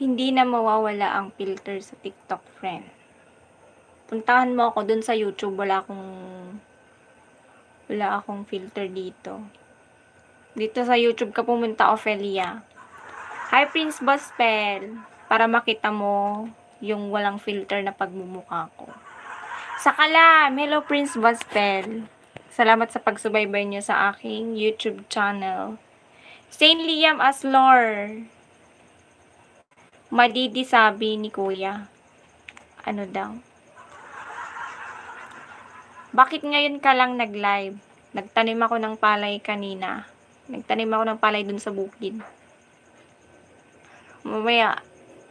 Hindi na mawawala ang filter sa TikTok, friend. Puntahan mo ako dun sa YouTube, wala akong filter dito. Dito sa YouTube ka pumunta, Ophelia. Hi, Prince Gospel. Para makita mo yung walang filter na pagmumukha ko. Sa Kalam, hello Prince Gospel. Salamat sa pagsubaybay niyo sa aking YouTube channel. Saint Liam Aslor. Madidi sabi ni Kuya. Ano daw? Bakit ngayon ka lang nag-live? Nagtanim ako ng palay kanina. Nagtanim ako ng palay dun sa bukid. Mamaya,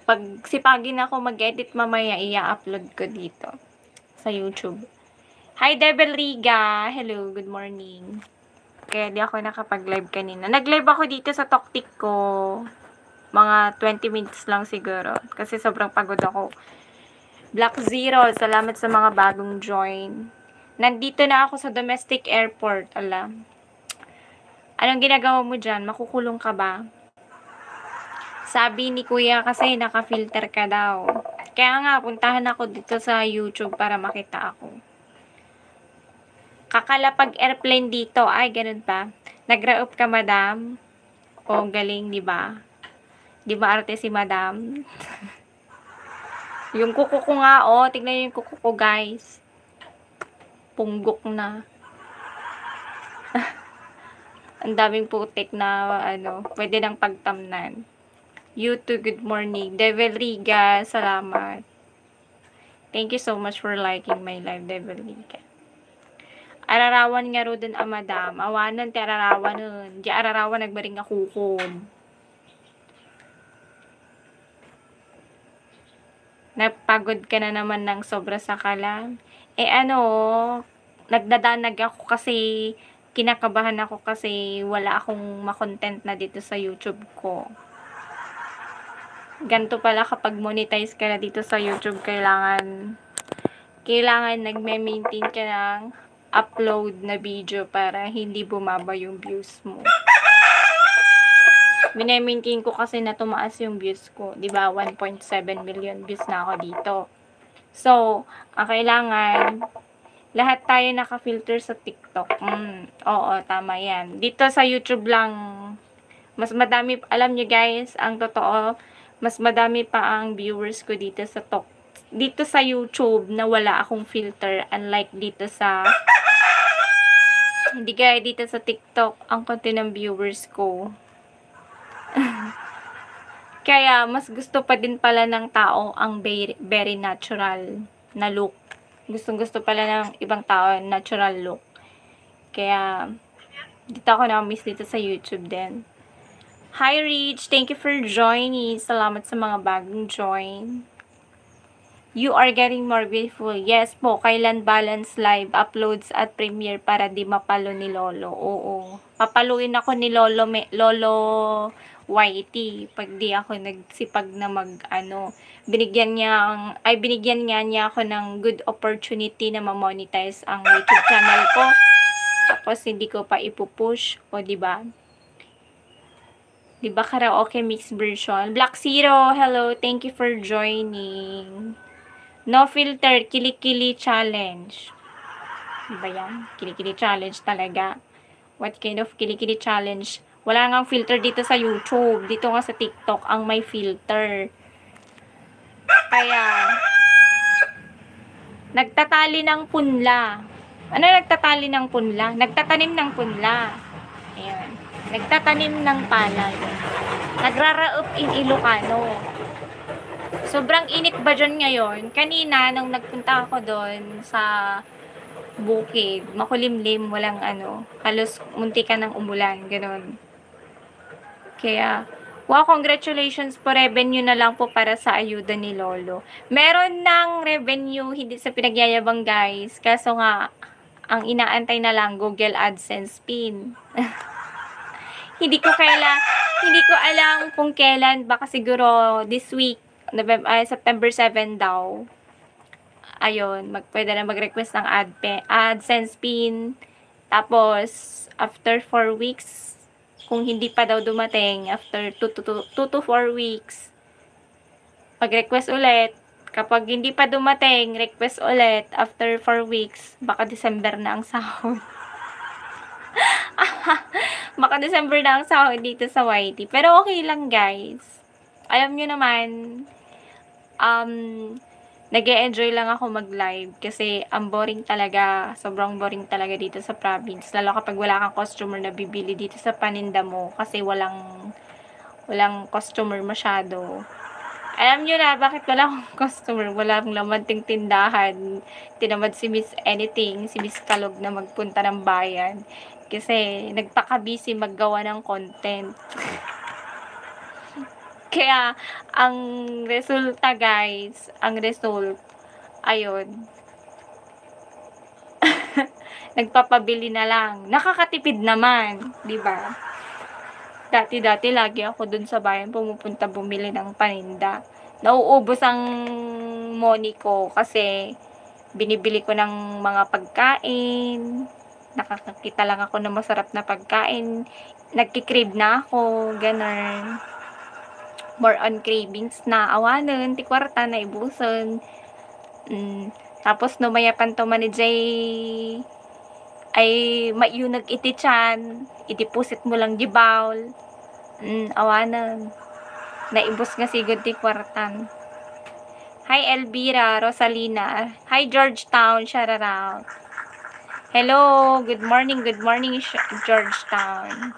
pag sipagin ako mag-edit mamaya, i-upload ko dito sa YouTube. Hi, Debel Riga. Hello, good morning. Kaya di ako nakapag-live kanina. Nag-live ako dito sa Toktik ko. Mga 20 minutes lang siguro. Kasi sobrang pagod ako. Black Zero, salamat sa mga bagong join. Nandito na ako sa domestic airport, alam. Anong ginagawa mo dyan? Makukulong ka ba? Sabi ni Kuya kasi naka-filter ka daw. Kaya nga, puntahan ako dito sa YouTube para makita ako. Kakalapag airplane dito. Ay, ganun pa. Nag-raup ka, madam? O, galing, di ba? Di ba arte si madam? Yung kuko ko nga, oh. Tignan nyo yung kuko ko, guys. Punggok na. Ang daming putik na, pwede nang pagtamnan. YouTube, good morning. Devil Riga, salamat. Thank you so much for liking my live, Devil Riga. Ararawan nga ro dun, madam. Awanan, ti ararawan nun. Di ararawan, nagbaring akukod. Napagod ka na naman ng sobra sa Kalam. Nagdadanag ako kasi, kinakabahan ako kasi wala akong makontent na dito sa YouTube ko. Ganto pala kapag monetize ka na dito sa YouTube, kailangan nagme-maintain ka ng upload na video para hindi bumaba yung views mo. Mine-maintain ko kasi na tumaas yung views ko. Diba, 1.7 million views na ako dito. So, ang kailangan, lahat tayo naka-filter sa TikTok. Oo, tama yan. Dito sa YouTube lang, mas madami, alam nyo guys, ang totoo, mas madami pa ang viewers ko dito sa YouTube na wala akong filter, unlike dito sa hindi kaya dito sa TikTok ang konti ng viewers ko. Kaya mas gusto pa din pala ng tao ang very natural na look. Gustong-gusto pala ng ibang tao natural look. Kaya dito ako na-miss dito sa YouTube din. Hi Rich, thank you for joining. Salamat sa mga bagong join. You are getting more beautiful. Yes po, kailan balance live uploads at premiere para di mapalo ni Lolo. Oo. Papaluin ako ni Lolo YT pag di ako nagsipag na binigyan nga niya ako ng good opportunity na ma-monetize ang YouTube channel ko. Tapos hindi ko pa ipupush, o di ba? Di ba karaoke mix version? Black Zero, hello, thank you for joining. No filter, kilikili challenge. Diba yan? Kilikili challenge talaga. What kind of kilikili challenge? Wala ngang filter dito sa YouTube. Dito nga sa TikTok ang may filter. Kaya, nagtatali ng punla. Ano nagtatali ng punla? Nagtatanim ng punla. Ayan. Nagtatanim ng palay. Nagraraup in Ilocano. Sobrang init ba dyan ngayon? Kanina, nung nagpunta ako doon sa bukid, makulimlim, walang halos munti ka ng umulan, ganun. Kaya, wow, congratulations po, revenue na lang po para sa ayuda ni Lolo. Meron ng revenue, hindi sa pinagyayabang guys, kaso nga, ang inaantay na lang, Google AdSense pin. Hindi ko alam kung kailan, baka siguro this week, September 7 daw. Ayun, pwede na mag-request ng AdSense pin. Tapos, after 4 weeks, kung hindi pa daw dumating, after 2 to 4 weeks, Pag-request ulit. Kapag hindi pa dumating, request ulit. After 4 weeks, baka December na ang sahod. Baka December na ang sahod dito sa YT. Pero okay lang, guys. Alam nyo naman, nag-e-enjoy lang ako mag-live kasi ang boring talaga, sobrang boring talaga dito sa province. Lalo kapag wala kang customer na bibili dito sa paninda mo kasi walang customer masyado. Alam nyo na bakit wala akong customer, walang laman ting tindahan. Tinamad si Miss Anything, si Miss Kalog na magpunta ng bayan. Kasi nagpaka-busy maggawa ng content. Kaya, ang resulta guys, ayun, nagpapabili na lang. Nakakatipid naman, di ba? Dati-dati lagi ako dun sa bayan pumupunta bumili ng paninda. Nauubos ang money ko kasi binibili ko ng mga pagkain. Nakakakita lang ako ng masarap na pagkain. Nagki-crave na ako, ganun. More on cravings na awanan, tikwarta na ibuson. Tapos no mayapan to manijay ay mayunag iti chan, itipusit mo lang di bawl. Awanan. Naibos nga sigod tikwartan. Hi Elvira, Rosalina. Hi Georgetown, shout out. Hello, good morning Georgetown.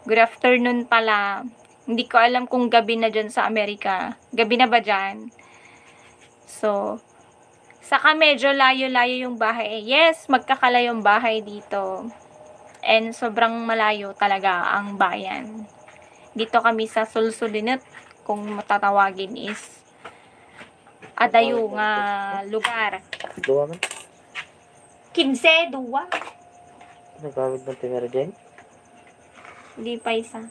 Good afternoon pala. Hindi ko alam kung gabi na dyan sa Amerika. Gabi na ba dyan? So, saka medyo layo-layo yung bahay. Yes, magkakalayo yung bahay dito. And sobrang malayo talaga ang bayan. Dito kami sa Sulsulinut, kung matatawagin is adayo nga lugar. Dua man? 15, duwa. Nagkawid ng tingara dyan? Hindi pa isa.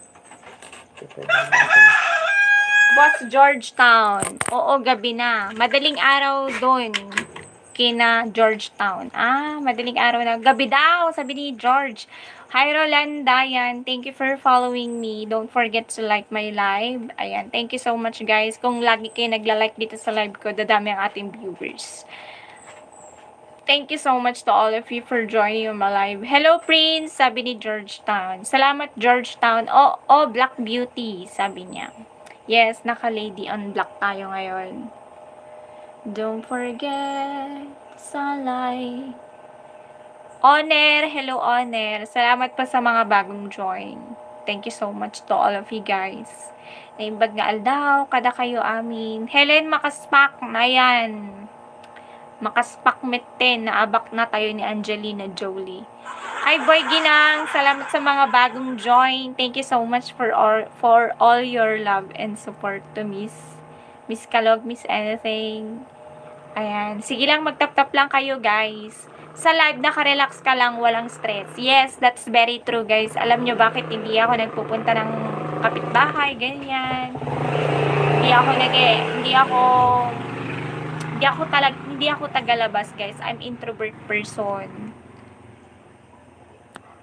Boss Georgetown. Oo, gabi na. Madaling araw doon. Kina Georgetown. Madaling araw na. Gabi daw, sabi ni George. Hi Rolanda, yan. Thank you for following me. Don't forget to like my live. Ayan, thank you so much guys. Kung lagi kayo nagla-like dito sa live ko, dadami ang ating viewers. Thank you so much to all of you for joining my live. Hello, Prince, sabi ni Georgetown. Salamat, Georgetown. Black Beauty, sabi niya. Yes, naka-lady on black tayo ngayon. Don't forget, salay. Honor, hello, Honor. Salamat pa sa mga bagong join. Thank you so much to all of you guys. Naimbag nga aldaw, kada kayo amin. Helen Makaspak, na yan. Makaspak meten, naabak na tayo ni Angelina Jolie. Hi Boy Ginang, salamat sa mga bagong join. Thank you so much for all your love and support to Miss Kalog, Miss Anything. Ayan, sige lang, magtap-tap lang kayo guys. Sa live, naka-relax ka lang, walang stress. Yes, that's very true guys. Alam nyo bakit hindi ako nagpupunta ng kapitbahay, ganyan. Hindi ako tagalabas guys. I'm introvert person.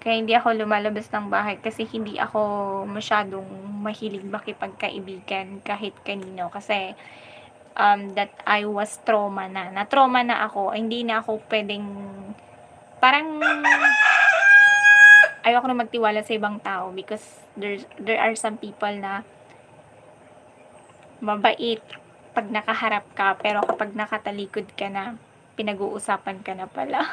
Kaya hindi ako lumalabas ng bahay kasi hindi ako masyadong mahilig makipagkaibigan kahit kanino. Kasi that I was trauma na. Na-trauma na ako. Hindi na ako pwedeng parang ayoko na magtiwala sa ibang tao because there are some people na mabait pag nakaharap ka, pero kapag nakatalikod ka na, pinag-uusapan ka na pala.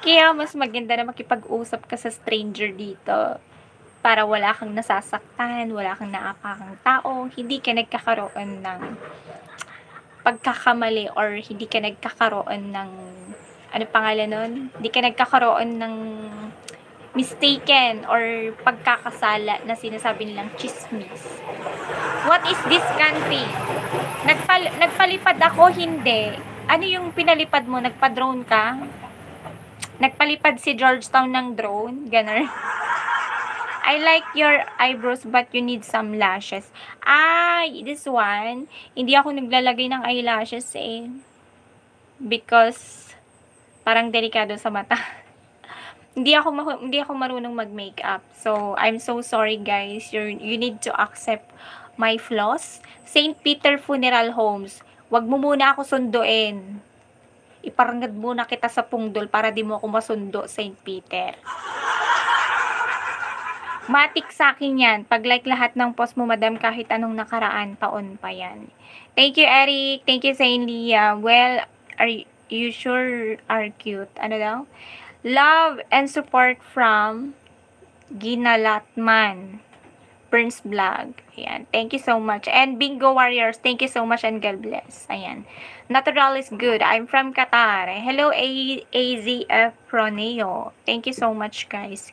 Kaya mas maganda na makipag-usap ka sa stranger dito para wala kang nasasaktan, wala kang naapakang tao, hindi ka nagkakaroon ng pagkakamali or hindi ka nagkakaroon ng ano pangalan nun? Hindi ka nagkakaroon ng mistaken or pagkakasala na sinasabi nilang chismis. What is this country? Nagpalipad ako, hindi. Ano yung pinalipad mo? Nagpa-drone ka? Nagpalipad si Georgetown ng drone? Ganun. I like your eyebrows but you need some lashes. This one, hindi ako naglalagay ng eyelashes eh. Because parang delikado sa mata. Hindi ako marunong mag-makeup. So, I'm so sorry guys. You need to accept my flaws. St. Peter Funeral Homes, wag mo muna ako sunduin. Iparangad muna kita sa pungdol para di mo ako masundo, St. Peter. Matik sa akin yan. Pag-like lahat ng post mo, madam, kahit anong nakaraan, taon pa yan. Thank you, Eric. Thank you, Saint Leah. Well, are you sure are cute? Ano daw? Love and support from Ginalatman. Burns Vlog. Ayan. Thank you so much. And Bingo Warriors, thank you so much and God bless. Ayan. Natural is good. I'm from Qatar. Hello, AZF Proneo. Thank you so much, guys.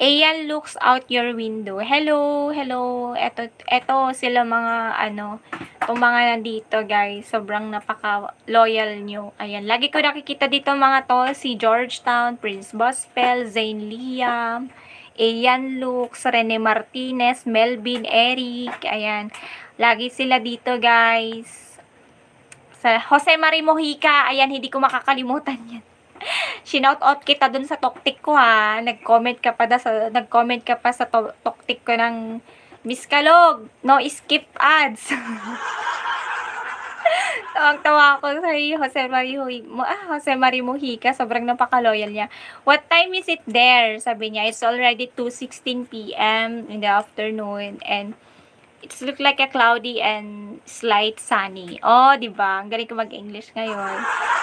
Ayan looks out your window. Hello, hello. Eto sila mga itong mga nandito, guys. Sobrang napaka-loyal nyo. Ayan. Lagi ko nakikita dito mga to. Si Georgetown, Prince Gospel, Zayn Liam, Ayan Lux, Rene Martinez, Melvin, Eric. Ayan. Lagi sila dito, guys. Sa Jose Marie Mojica. Ayan, hindi ko makakalimutan yan. Shinout out kita dun sa toktik ko, ha. Nag-comment ka pa sa toktik ko ng Miss Kalog, no skip ads. Tawang-tawa ako sa Jose Marie Mojica. Sobrang napaka-loyal niya. What time is it there? Sabi niya, it's already 2:16 p.m. in the afternoon and it look like a cloudy and slight sunny. Oh, diba? Ang galing ko mag-English ngayon.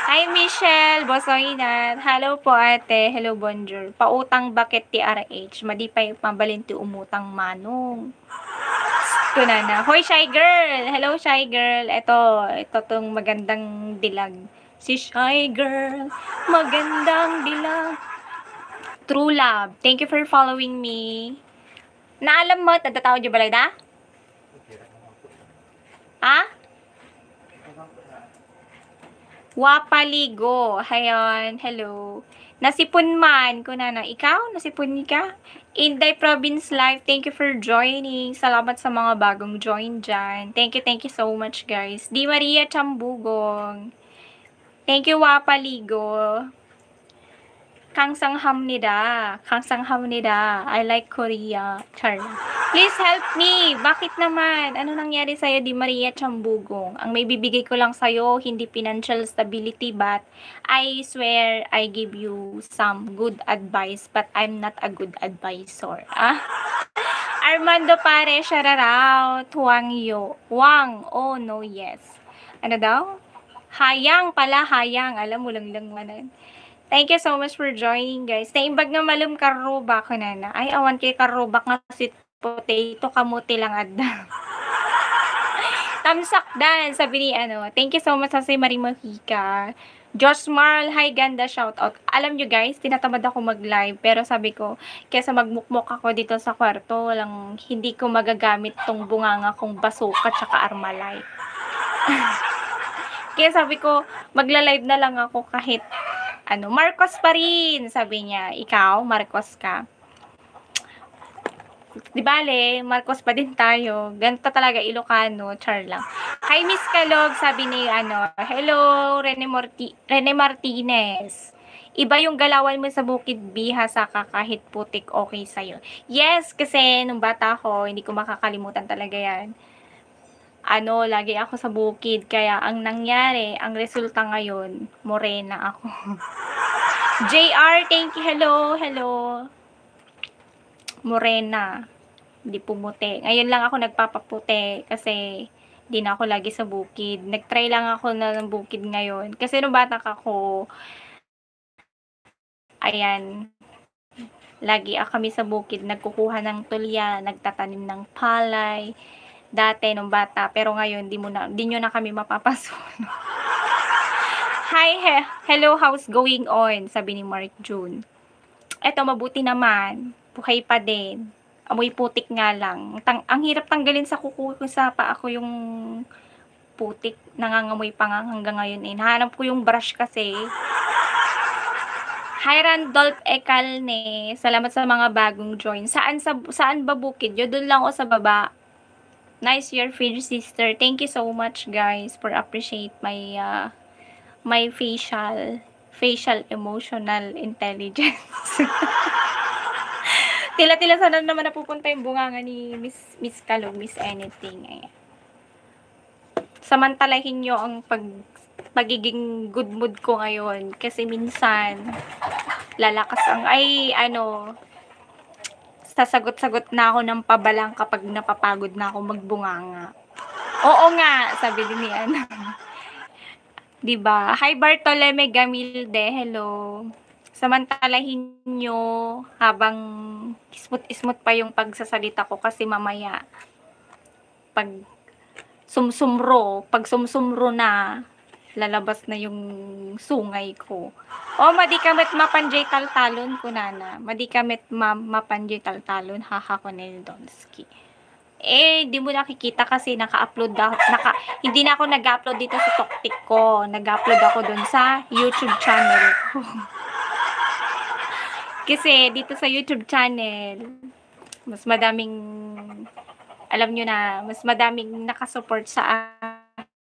Hi, Michelle. Bosoinat. Hello po, ate. Hello, bonjour. Pautang bakit TRH? Madipay pambalinti umutang manong. Kunana. Hoy, shy girl. Hello, shy girl. Ito tong magandang dilag. Si shy girl. Magandang dilag. True love. Thank you for following me. Naalam mo, tadatawad yung balay da? Ha? Wapaligo. Hayon. Hello. Nasipon man. Kunana. Ikaw? Nasipon ka? Inday Province Live. Thank you for joining. Salamat sa mga bagong join dyan. Thank you so much, guys. Di Maria Chambugong. Thank you, Wapaligo. Kang sangham nida. I like Korea. Char. Please help me. Bakit naman? Ano nangyari sa'yo, Di Maria Chambugong? Ang may bibigay ko lang sa'yo, hindi financial stability, but I swear I give you some good advice, but I'm not a good advisor. Ah? Armando Pare, shout out. Wang, oh no, yes. Ano daw? Hayang pala, hayang. Alam mo lang manan. Thank you so much for joining, guys. Naimbag nga malum karuba ko na. Ay, awan kay karuba nga sweet potato kamuti lang adda. Tamsak dan, sabi ni Thank you so much sa si Marie Mojica. Josh Marl, hi ganda, shout out. Alam nyo guys, tinatamad ako mag-live, pero sabi ko, kesa magmukmok ako dito sa kwarto, hindi ko magagamit tong bunganga kong basuka tsaka armalite. Kaya sabi ko, magla-live na lang ako kahit Marcos pa rin, sabi niya. Ikaw, Marcos ka. Di bale, Marcos pa din tayo. Ganito talaga, Ilocano, char lang. Hi, Miss Kalog, sabi ni hello, Rene Martinez. Iba yung galawan mo sa Bukid Bihasa ka kahit putik okay sa'yo. Yes, kasi nung bata ako, hindi ko makakalimutan talaga yan. Lagi ako sa bukid, kaya ang nangyari, ang resulta ngayon, morena ako. JR, thank you, hello. Morena, hindi pumuti. Ngayon lang ako nagpapaputi, kasi di na ako lagi sa bukid. Nagtry lang ako ng bukid ngayon, kasi nung bata ako, ayan, lagi kami sa bukid, nagkukuha ng tulya, nagtatanim ng palay, dati nung bata, pero ngayon di nyo na kami mapapasunod. Hi, hello, how's going on? Sabi ni Mark June. Eto, mabuti naman. Buhay pa din. Amoy putik nga lang. Ang hirap tanggalin sa kuko ko sa paa ko yung putik. Nangangamoy pa nga hanggang ngayon. Nahanap ko yung brush kasi. Hi, Randolph Ekalne. Salamat sa mga bagong join. Saan ba bukid? Yo, doon lang ako sa baba. Nice your feed, sister. Thank you so much, guys, for appreciate my my facial emotional intelligence. Tila-tila sana naman napupunta yung bunganga ni Miss Kalog, Miss Anything. Ayan. Samantalahin nyo ang pagiging good mood ko ngayon. Kasi minsan, lalakas ang, sasagot-sagot na ako ng pabalang kapag napapagod na ako magbunganga. Oo nga, sabi din ni ano. Diba? Hi Bartolome Gamilde, hello. Samantalahin nyo habang ismut-ismut pa yung pagsasalita ko kasi mamaya pag sumsumro na lalabas na yung sungay ko. O madikamet mapanjay taltalon ko nana. Madikamet mapanjay taltalon haha ko ni Donski. Di mo nakikita kasi naka-upload hindi na ako nag-upload dito sa TokTik ko. Nag-upload ako dun sa YouTube channel ko. Kasi dito sa YouTube channel, mas madaming, alam nyo na, mas madaming nakasupport sa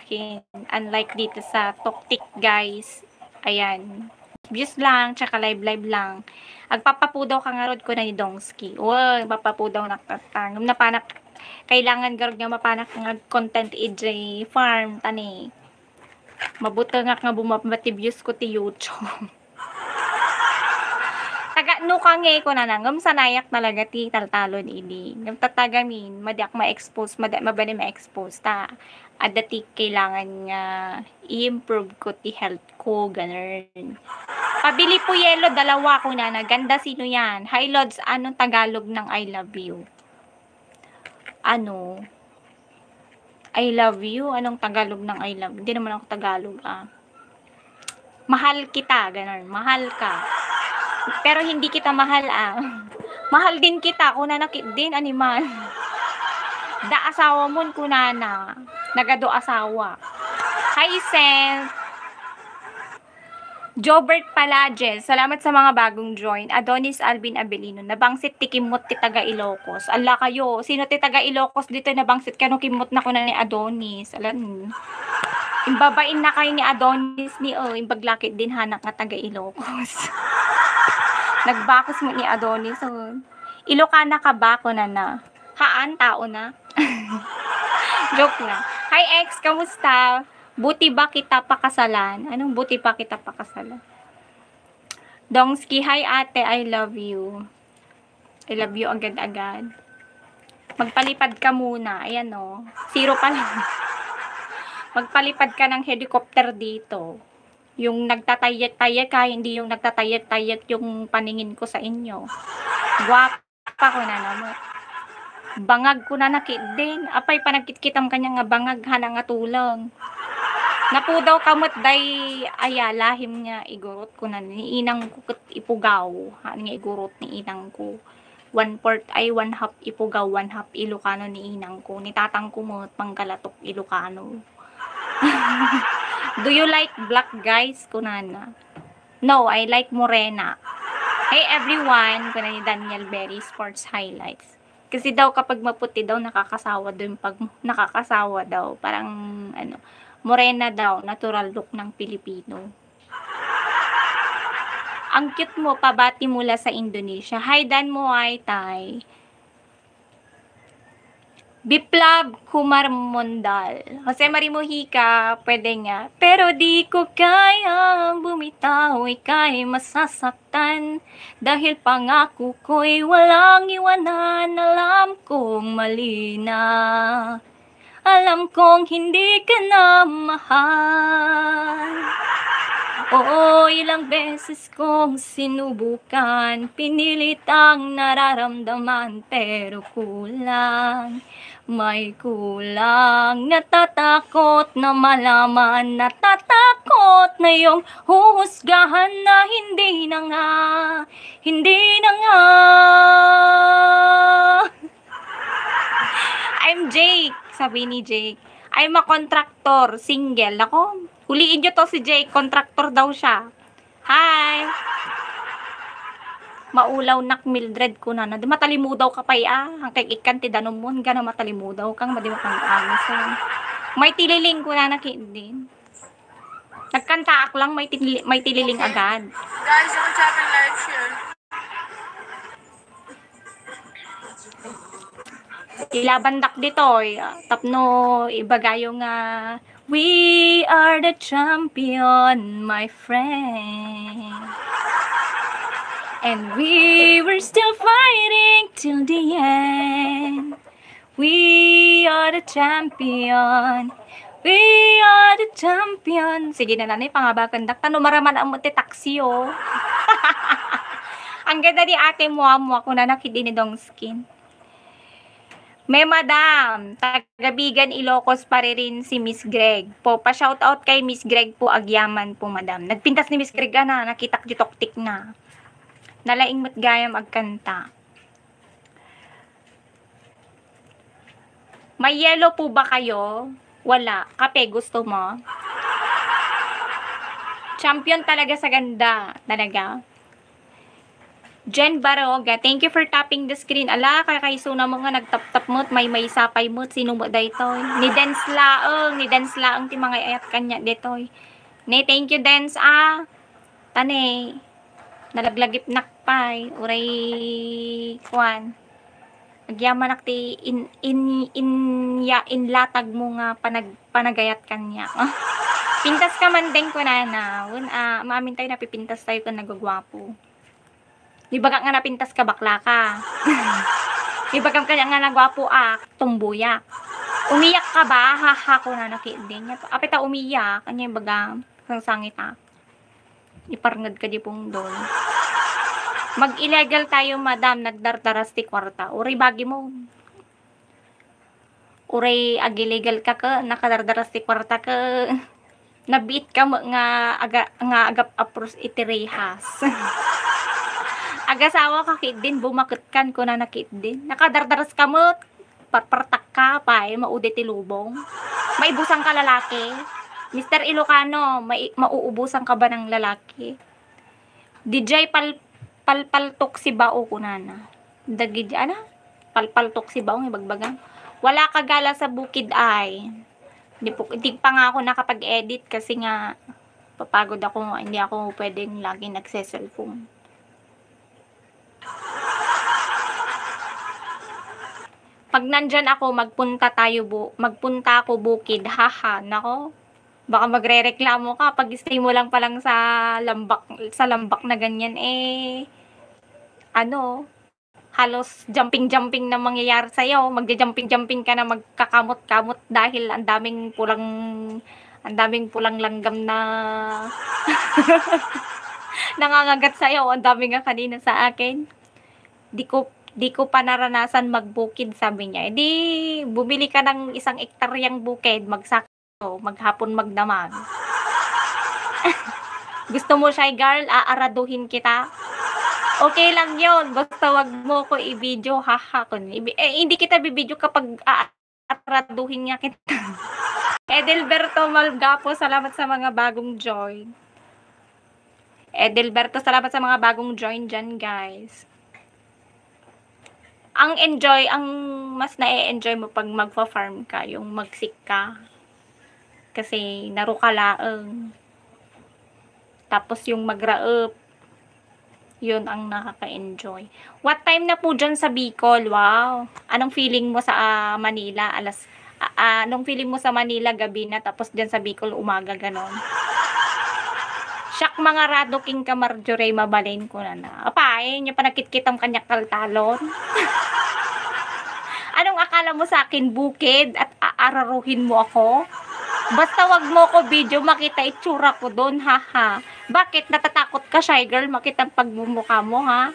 akin. Unlike dito sa TokTik, guys. Ayan. Views lang, tsaka live lang. Agpapapudaw ka nga rod ko na ni Dongski. Agpapapudaw nakatang. Napanak, kailangan garog nga mapanak nga content EJ farm, tani. Mabuto nga bumabati views ko ti YouTube. No kange ko na nangam sanayak talaga ti taltalon ini. Ngam tatagamin, madiak ma-expose, mabani ma-expose ta. Adati kailangan nga i-improve ko ti health ko, ganun. Pabili po yelo, dalawa ko na. Ganda sino yan? Hi Lods, anong Tagalog ng I love you? Ano? I love you? Anong Tagalog ng I love you? Hindi naman ako Tagalog, Mahal kita, ganun. Mahal ka. Pero hindi kita mahal, Mahal din kita, kung nanakit din, animal. Da asawa mo, kunana. Nagado asawa. Hi, Sen. Jobert Palages, salamat sa mga bagong join. Adonis Alvin Abelino, nabangsit ti kimot ti taga Ilocos. Ala kayo, sino ti taga Ilocos dito nabangsit kano kimot na ko na ni Adonis. Alam, imbabain na kayo ni Adonis ni imbaglakit din hanak nga taga Ilocos. Nagbakos mo ni Adonis. Ilocana ka ba ko na? Haan, tao na? Joke na. Hi, ex, kamusta? Buti ba kita pakasalan? Anong buti pa kita pakasalan? Dongski, hi ate, I love you. I love you agad-agad. Magpalipad ka muna. Ayan o. Zero pa lang. Magpalipad ka ng helicopter dito. Yung nagtatayak-tayak ka, hindi yung nagtatayak-tayak yung paningin ko sa inyo. Guwapa ko na naman. Bangag ko na nakit din. Apay panagkit-kitam kanya nga bangag hana nga tulang. Napudaw kamot day lahim niya igurot ko na ni inang ko ipugaw. Hani nga igurot ni inang ko. 1/4 ay 1/2 ipugaw, 1/2 Ilocano ni inang ko. Ni tatang ko mo pangkalatok Ilocano. Do you like black guys, kunana? No, I like morena. Hey everyone, kuna ni Daniel Berry Sports Highlights. Kasi daw kapag maputi daw nakakasawa doon pag nakakasawa daw, parang morena daw, natural look ng Pilipino. Ang cute mo, pabati mula sa Indonesia. Hi Dan Muay Thai. Biplab Kumar Mondal. Jose Marimuhika, pwede nga. Pero di ko kayang bumitaw, ika'y masasaktan. Dahil pangako ko'y walang iwanan, alam kong mali na. Alam kong hindi ka na mahal. Oo, ilang beses kong sinubukan, pinilit ang nararamdaman, pero kulang. May kulang, natatakot na malaman, natatakot na yung huhusgahan na hindi na nga. I'm Jake, sabi ni Jake. I'm a contractor, single. Ako, huliin nyo to si Jake, contractor daw siya. Hi! Maulaw nak Mildred ko na. Matalimudaw ka pa ang kay ikan ti danumon gana matalimudaw kang madima kang amis. May tililing ko na din. Nagkantaak lang may tililing agad. Guys, ako having live show. Ilabandak ditoy. Tapno ibagayo nga we are the champion, my friend. And we were still fighting till the end. We are the champion. We are the champion. Sige na nanay, pangabakandak. Tano maraman ang muti taksi, oh. Ang ganda ni ate mo ako na nakidini dong skin. May madam, tagabigan Ilocos pa rin si Miss Greg. Po, pa-shoutout kay Miss Greg po, agyaman po madam. Nagpintas ni Miss Greg na, nakitak jutoktik na. Nalaing mo't gayam agkanta. May yellow po ba kayo? Wala. Kape, gusto mo? Champion talaga sa ganda. Talaga. Jen Baroga, thank you for tapping the screen. Ala, kakaiso na mo nga nagtap-tap mo't may sapay mo't. Sino mo daytoy? Ni Dance Laang ti mga ayat kanya ditoy. Ne, thank you Dance Tane. Nalaglagip nakpay. Uray kwan. Agyaman nakti inlatag mo nga panagayat kanya. Pintas ka man din ko na. Maamin tayo napipintas tayo kung nagagwapo. Di baga nga napintas ka, bakla ka. Di baga kanya nga nagwapo tumbuyak. Umiyak ka ba? Haha ko na nakidin. Apita umiyak. Kanya yung baga sangit iparngad ka di pong doon. Mag-illegal tayo, madam. Nagdardaras ti kwarta. Uray bagi mo. Uray ag-illegal ka. Nakadardaras ti kwarta ka. Nabit ka mo nga agap apros itirehas. Agasawa ka kit din. Bumakitkan ko na nakit din. Nakadardaras ka mo. Parpartak ka pa. Maudi ti lubong. Maibusang ka lalaki. Mr. Ilocano, mauubusan ka ba ng lalaki? DJ palpaltok si bao kunana. Dagid palpaltok si bao ibagbagang. Wala ka gala sa bukid ay. Hindi pa nga ako nakapag-edit kasi nga papagod ako, hindi ako pwedeng lagi nagse-cellphone. Pag nandyan ako, magpunta ako bukid, haha, nako. Baka magrereklamo ka pag stay mo lang palang sa lambak na ganyan halos jumping na mangyayari sa iyo. Magja-jumping ka na magkakamot-kamot dahil ang daming pulang langgam na nangangagat sa iyo. Ang dami nga kanina sa akin. Di ko pa naranasan magbukid, sabi niya. Di bumili ka ng 1 hektaryang bukid, maghapon magdamag. Gusto mo siya, girl? Aaraduhin kita? Okay lang yon. Basta wag mo ko i-video, haha. Hindi kita bibidyo kapag aaraduhin niya kita. Edelberto Malgapo, salamat sa mga bagong join. Edelberto, salamat sa mga bagong join dyan, guys. Ang mas na-enjoy mo pag magfa-farm ka, yung magsik ka. Kasi narukalaang. Tapos yung magraup, yun ang nakaka-enjoy. What time na po dyan sa Bicol? Wow! Anong feeling mo sa Manila? Anong feeling mo sa Manila gabi na, tapos dyan sa Bicol umaga, ganon? Siyak mga rado king ka Marjorie, mabalin ko na. Apay, niya pa nakit-kitang kanyak kaltalon. Anong akala mo sa akin, bukid, at aararuhin mo ako? Basta wag mo ko video, makita itsura ko doon, haha. Bakit? Natatakot ka, shy girl? Makita ang pagmumukha mo, ha?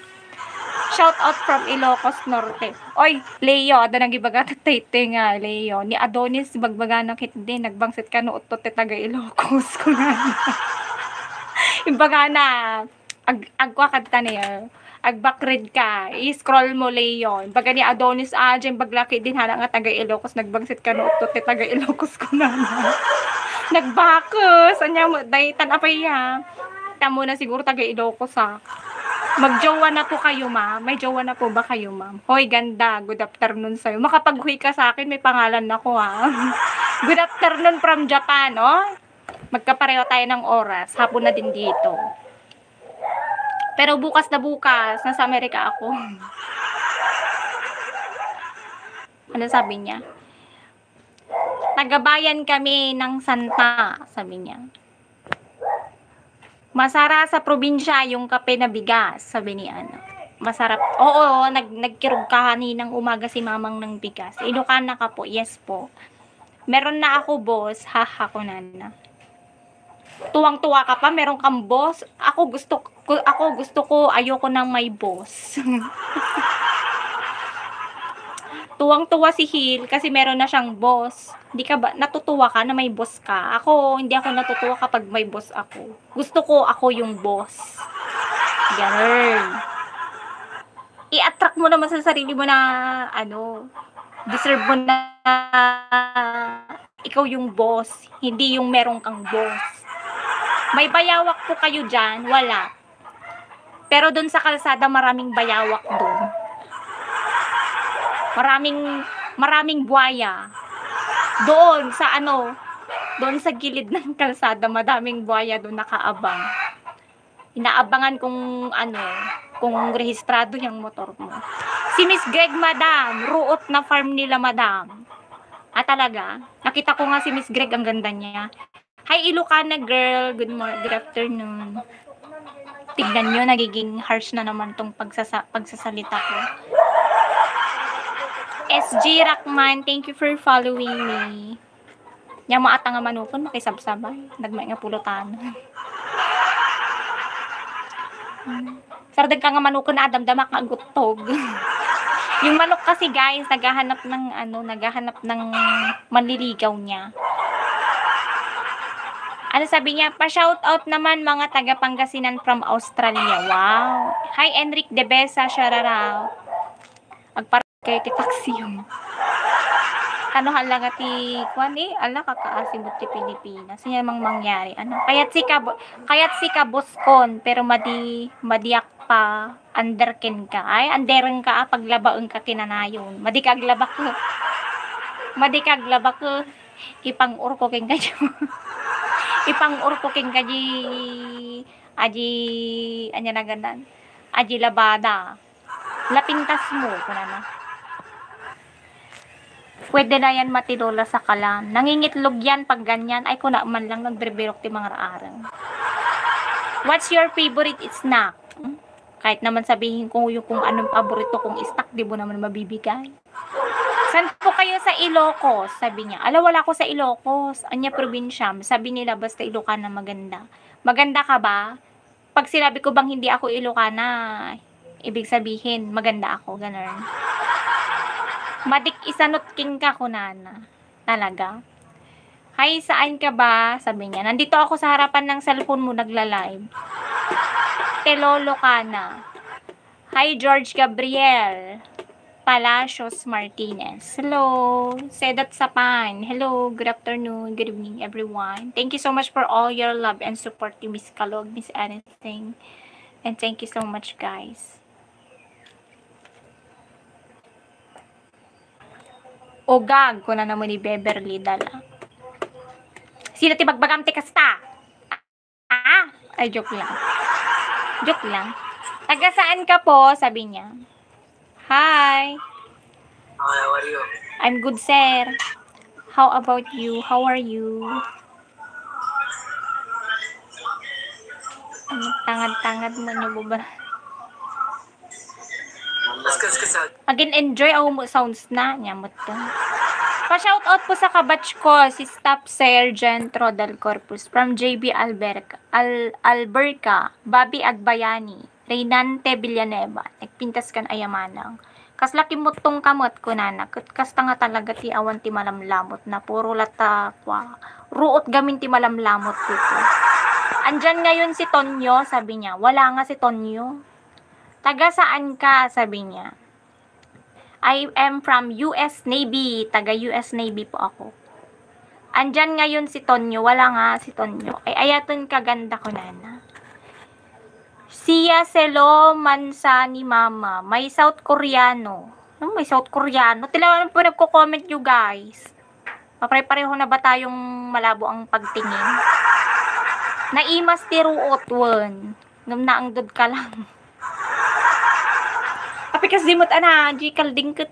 Shout out from Ilocos Norte. Oy, Leo, ada nang ibaga tatayte nga, Leo. Ni Adonis, bagbaga ng kit din. Nagbangsit ka no, utot taga Ilocos ko na. Ibaga na, agwa kanta niya. Agbakred ka, i-scroll mo Leo. Baga ni Adonis dyan baglaki din hana nga taga Ilocos, nagbangsit ka no, utot taga Ilocos ko na. Nagbakos, anya mo, daytan apay ha. Tamo na siguro taga Ilocos ha. Magjowa na po kayo, ma'am. May jowa na po ba kayo, ma'am? Hoy, ganda. Good afternoon sa'yo. Makapag-huy ka sa akin, may pangalan na ko, ha? Good afternoon from Japan, oh. Magkapareho tayo ng oras. Hapon na din dito. Pero bukas na bukas, nasa Amerika ako. Ano sabi niya? Tagabayan kami ng Santa, sabi niya. Masarap sa probinsya yung kape na bigas, sabi ni ano. Masarap. Oo, nagkirog ka kaninang umaga si mamang ng bigas. Ilocana ka po, yes po. Meron na ako, boss. Haha ko na. Tuwang-tuwa ka pa, meron kang boss. Ako gusto ko, ayoko nang may boss. Tuwang-tuwa si Hill kasi meron na siyang boss. Hindi ka ba natutuwa ka na may boss ka? Ako, hindi ako natutuwa kapag may boss ako. Gusto ko ako yung boss. Ganun. I-attract mo naman sa sarili mo na ano, deserve mo na ikaw yung boss, hindi yung meron kang boss. May bayawak po kayo dyan? Wala. Pero doon sa kalsada, maraming bayawak doon. Maraming buhaya. Doon sa ano, doon sa gilid ng kalsada, madaming buhaya doon nakaabang. Inaabangan kung ano, kung rehistrado yung motor mo. Si Miss Greg, madam, ruot na farm nila, madam. Ah, talaga? Nakita ko nga si Miss Greg, ang ganda niya. Hi, Ilocana girl. Good morning, good afternoon. Tignan nyo, nagiging harsh na naman tong pagsasalita ko. SG Rockman, thank you for following me. Yang maata nga manukon, makisabsabay. Nagmay nga pulutan. Sardag ka nga manukon, adamdama ka agutog. Yung manok kasi guys, naghahanap ng manliligaw niya. Ano sabi niya? Pa-shoutout naman mga taga Pangasinan from Australia. Wow. Hi, Enric De Besa, shoutout. Agparkay ti taxi yung. Ano halaga ti kwan ala kakaasimot ti Pilipinas. Siya mang mangyari. Ano? Kayat si ka boskon pero madiyak pa underken ka. Ay, underen ka paglabaon ka kinanayon. Madikaglaba ko. Ipang-ur ko king kadyo. Ipang-ur ko king kadyi anya na ganan. Aji labada. Lapintas mo kuna na. Pwede na yan matilola sa kalam. Nangingitlog yan pag ganyan. Ay, kuna man lang nagberbirok ti mga raarang. What's your favorite snack? Kahit naman sabihin ko yung kung anong paborito kong snack, di mo naman mabibigay. San po kayo sa Ilocos? Sabi niya. Ala, wala ko sa Ilocos. Anya probinsya. Sabi nila basta Ilocana maganda. Maganda ka ba? Pag sinabi ko bang hindi ako Ilocana, ibig sabihin maganda ako. Ganun. Madik isanot king ka kunana. Talaga. Hi, saan ka ba? Sabi niya. Nandito ako sa harapan ng cellphone mo nagla-live. Telolo ka na. Hi, George Gabriel Palacios Martinez. Hello. Sedat Sapan. Hello. Good afternoon. Good evening, everyone. Thank you so much for all your love and support to Miss Kalog, Miss Anything. And thank you so much, guys. O gag ko na naman ni Beverly dala. Sino ti bagbagam ti kasta? Ah? Ay, joke lang. Joke lang. Taga saan ka po? Sabi niya. Hi. Hi, how are you? I'm good, sir. How about you? How are you? Tangad-tangad mo niyo ba? Again, enjoy ako mo sounds na. Nyamot to. Pa-shoutout po sa kabatch ko, si Staff Sergeant Rodal Corpus from JB Alberca, Bobby Agbayani, Reynante Villanueva, nagpintas kan ayamanang. Kaslaki mo tong kamot ko nana, kasta nga talaga ti awan ti malamlamot na puro lata kwa. Ruot gamin ti malamlamot dito. Andyan ngayon si Tonyo, sabi niya. Wala nga si Tonyo. Taga saan ka? Sabi niya. I am from US Navy. Taga US Navy po ako. Andyan ngayon si Tonyo. Wala nga si Tonyo. Ay, ayaton kaganda ko, nana. Siya Selo Mansa ni Mama. May South Koreano. Ano may South Koreano? Tilawan po nagko-comment you guys. Papare-pareho na ba tayong malabo ang pagtingin? Naimas tiruot won. Ngam na ang dod ka lang. Apikas dimot ana, di kaldingkit.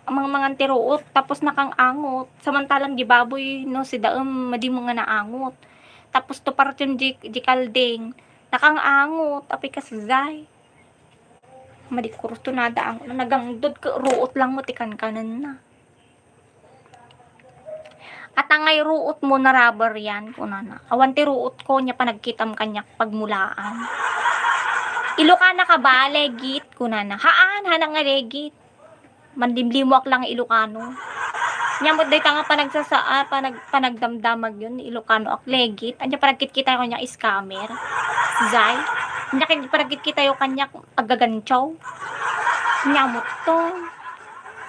mga tiruot tapos nakang angot samantalang gibaboy no si daem madi mo nga naangot tapos to partion di kalding nakang angot api kasagay madi kurto nada ang nagangdod ka ruot lang mo tikan kanan na at angay ruot mo na rubber yan kunana awan ti ruot ko nya panagkitam kanyak pagmulaan Ilocana ka ba legit kunana haan hanang nga legit mandimlimuak lang Ilocano. Nyamot day tanga panagsasaa, panagdamdamag yun, Ilocano ak legit. Anya panagkit-kita yung kanya scammer. Zay. Anya panagkit-kita yung kanya agagantsaw. Nyamot to.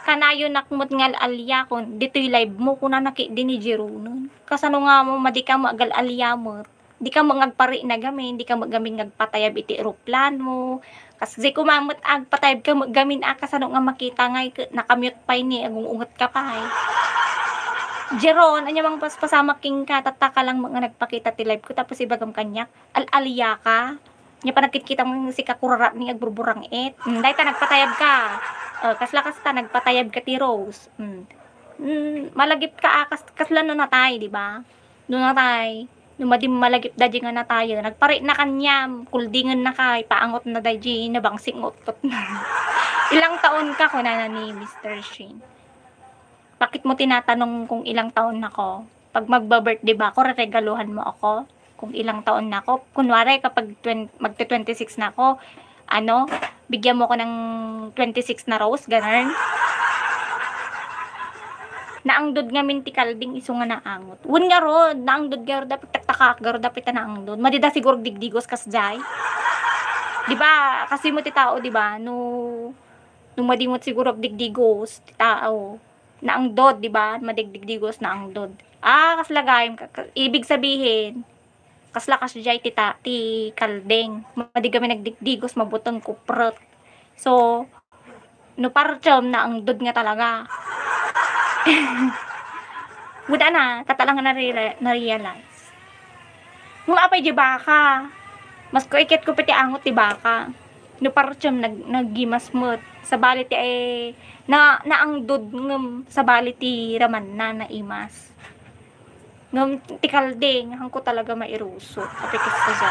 Kanayo nakmot ngal alya kon dito'y live mo kuna naki din ni Jeroen. Kasano nga mo madi ka mo agal alya mo. Di ka mo ngagpari na gamin, di ka mo gamin ngagpatayab iti eroplan mo. Kasi kumamot ag patayab ka gamin kasano nga makita ngay nakamute pa ni agong unget ka pa ay. Jeron, anya mang pasamak king ka tataka lang mga nagpakita ti live ko tapos ibagam kanyak al-aliya ka. Nya panagkit-kita mo si kakurara ni agburburang et. Dahil ta nagpatayab ka. Kasla ta nagpatayab ka ti Rose. Malagip ka kasla no natay, di ba? No natay. Numadim malagip dadji nga na tayo. Nagpari na kanyam, kuldingan na kay, paangot na dadji, nabangsing otot na. Ilang taon ka kuna na ni Mr. Shane? Bakit mo tinatanong kung ilang taon na ko? Pag magba-birthday ba ako, regaluhan mo ako? Kung ilang taon na ako? Kunwari kapag magte-26 na ako, bigyan mo ko ng 26 na rose, ganun. Naangdod nga minti kalding iso nga naangot. Wun nga ro, naangdod nga ro, dapat taktakak nga ro, dapat naangdod. Madida siguro digdigos kasjay. Diba, kasi mo ti tao, diba, no madimot siguro digdigos, ti tao. Naangdod, diba, madigdigdigos, naangdod. Kaslagay, ibig sabihin, kasla kasjay ti kalding. Madi kami nagdigdigos, mabutong kuprot. So, no parchom, naangdod nga talaga. Buda na, tatalang na-realize. Nung apay di baka, mas ko ikit ko pati angot di baka. No parchom naggimasmut. Sa balit naangdod ngem sa balit ti raman na imas. Ngem ti kalding, hangko talaga mairuso. Apay kasi sa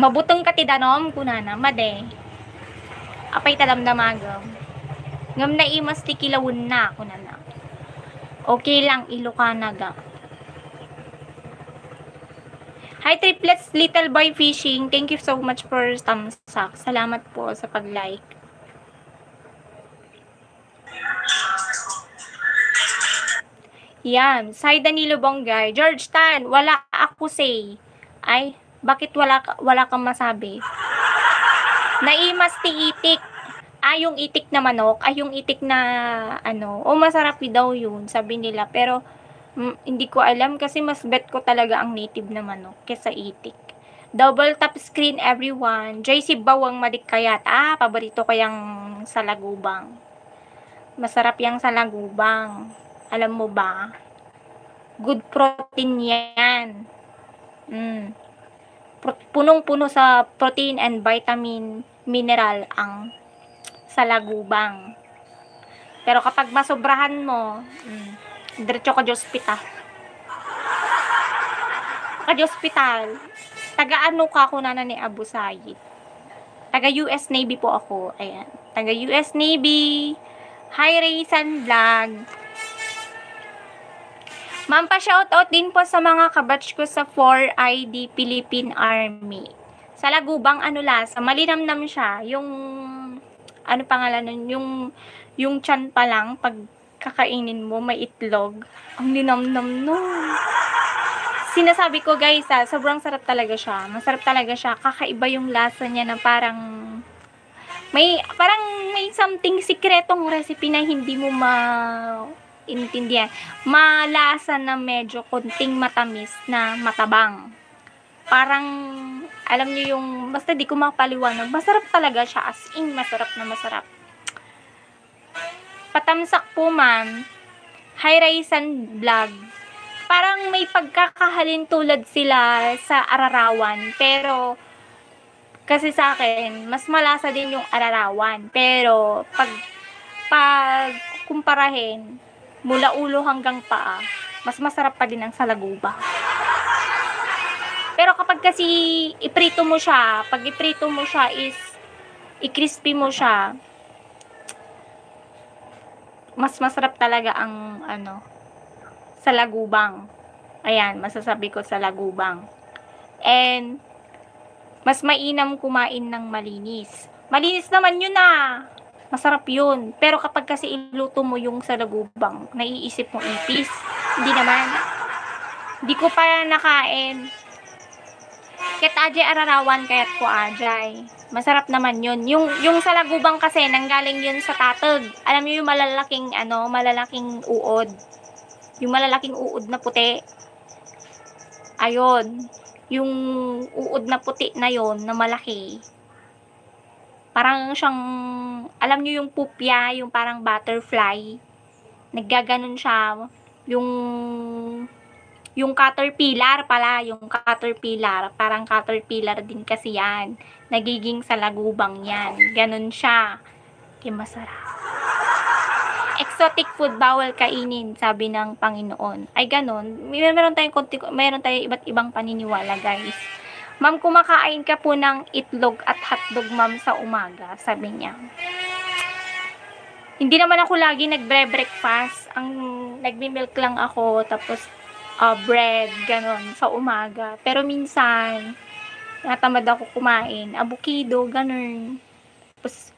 mabutong ka ti danom kunana, made. Apay talamdamagam. Ngam na imas ti kilawun na ako na. Okay lang, Ilocana ga. Hi triplets, little boy fishing. Thank you so much for thumbs up. Salamat po sa pag-like. Yan, Sai Danilo Bonggay. George Tan, wala ako say. Ay, bakit wala kang masabi? Naimas ti itik. Yung itik na manok, yung itik na masarap daw yun, sabi nila. Pero, hindi ko alam kasi mas bet ko talaga ang native na manok kesa itik. Double tap screen everyone. JC Bawang Madikayat. Paborito ko yung salagubang. Masarap yung salagubang. Alam mo ba? Good protein yan. Punong-puno sa protein and vitamin, mineral ang salagubang. Pero kapag masobrahan mo, diretso ka di ospital. Taga-ano ka ako na ni Abu Sayyid. Taga-US Navy po ako. Ayan. Taga-US Navy. Hi, Raysan Vlog. Ma'am, pa-shoutout din po sa mga kabatch ko sa 4ID Philippine Army. Salagubang sa malinamnam siya. Yung pangalan nun? Yung tiyan pa lang, pag kakainin mo, may itlog. Ang linamnam nun. Sinasabi ko guys, sobrang sarap talaga siya. Masarap talaga siya. Kakaiba yung lasa niya na parang may something sikretong recipe na hindi mo maintindihan. Malasa na medyo konting matamis na matabang. Parang alam niyo yung, basta di ko mapaliwanag, masarap talaga siya, as in, masarap na masarap. Patamsak po, ma'am. Hi, Raysan Vlog. Parang may pagkakahalin tulad sila sa ararawan, pero, kasi sa akin, mas malasa din yung ararawan, pero, pag kumparahin mula ulo hanggang paa, mas masarap pa din ang salagubang. Pero kapag kasi iprito mo siya, pag iprito mo siya is i-crispy mo siya, mas masarap talaga ang salagubang. Ayan, masasabi ko salagubang. And mas mainam kumain ng malinis. Malinis naman yun masarap yun. Pero kapag kasi iluto mo yung salagubang, naiisip mo ipis. Hindi naman. Hindi ko pa nakain. Ket ajay ararawan kayat ko ajay. Masarap naman yun. Yung salagubang kasi nanggaling yun sa tatag. Alam niyo yung malalaking uod. Yung malalaking uod na puti. Ayun. Yung uod na puti na yon na malaki. Parang siyang, alam niyo yung pupya, yung parang butterfly. Naggaganon siya. Yung caterpillar pala, yung caterpillar, parang caterpillar din kasi yan. Nagiging salagubang yan. Ganon siya. Kaya masarap. Exotic food bawal kainin, sabi ng Panginoon. Ay ganon. Meron tayong iba't ibang paniniwala, guys. Ma'am, kumakain ka po ng itlog at hotdog, ma'am, sa umaga, sabi niya. Hindi naman ako lagi nagbre-breakfast. Nagmi-milk lang ako, tapos bread, ganon, sa umaga. Pero minsan, natamad ako kumain. Abukido, ganon. Tapos,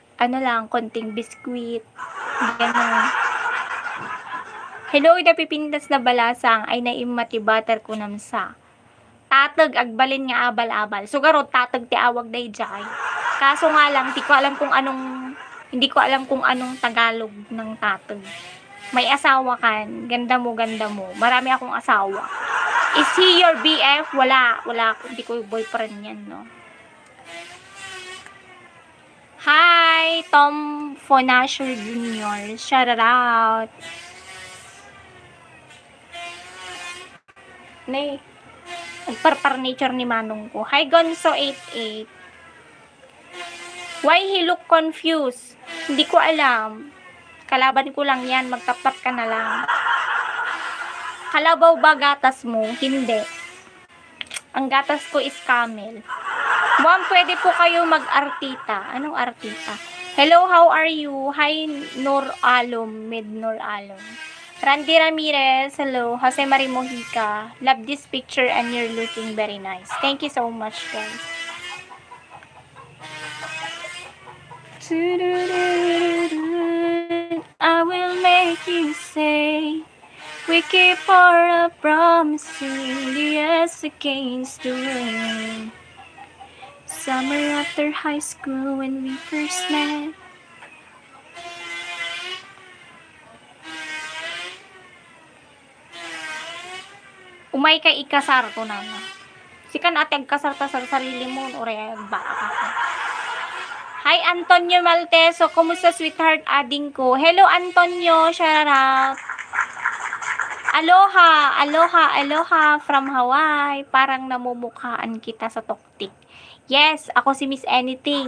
konting biskuit. Ganon. Hello, napipintas na balasang ay naimati butter ko namsa. Tatag, agbalin nga abal-abal. So, garot, tatag ti awag day jay. Kaso nga lang, hindi ko alam kung anong Tagalog ng tatag. May asawa kan. Ganda mo. Marami akong asawa. Is he your BF? Wala. Hindi ko boyfriend yan, no? Hi, Tom Fonasher Jr. Shout out. Nagparpar nature ni Manong ko. Hi, Gonzo88. Why he look confused? Hindi ko alam. Kalaban ko lang yan. Magtap-tap ka na lang. Kalabaw ba gatas mo? Hindi. Ang gatas ko is camel. Ma'am, pwede po kayo mag-artita. Anong artita? Hello, how are you? Hi, Nur Alom. Nur Alom. Randy Ramirez, hello. Jose Marie Mojica. Love this picture and you're looking very nice. Thank you so much, guys. I will make you say we keep our promising the yes against the rain. Summer after high school when we first met. Umay kay ikasar to na. Sikan ate agkasar ta sa sarili mo ore baka ka. Hi Antonio Malteso, kumusta sweetheart ading ko? Hello Antonio, shout out. Aloha from Hawaii. Parang namumukhaan kita sa tuktik. Yes, ako si Miss Anything.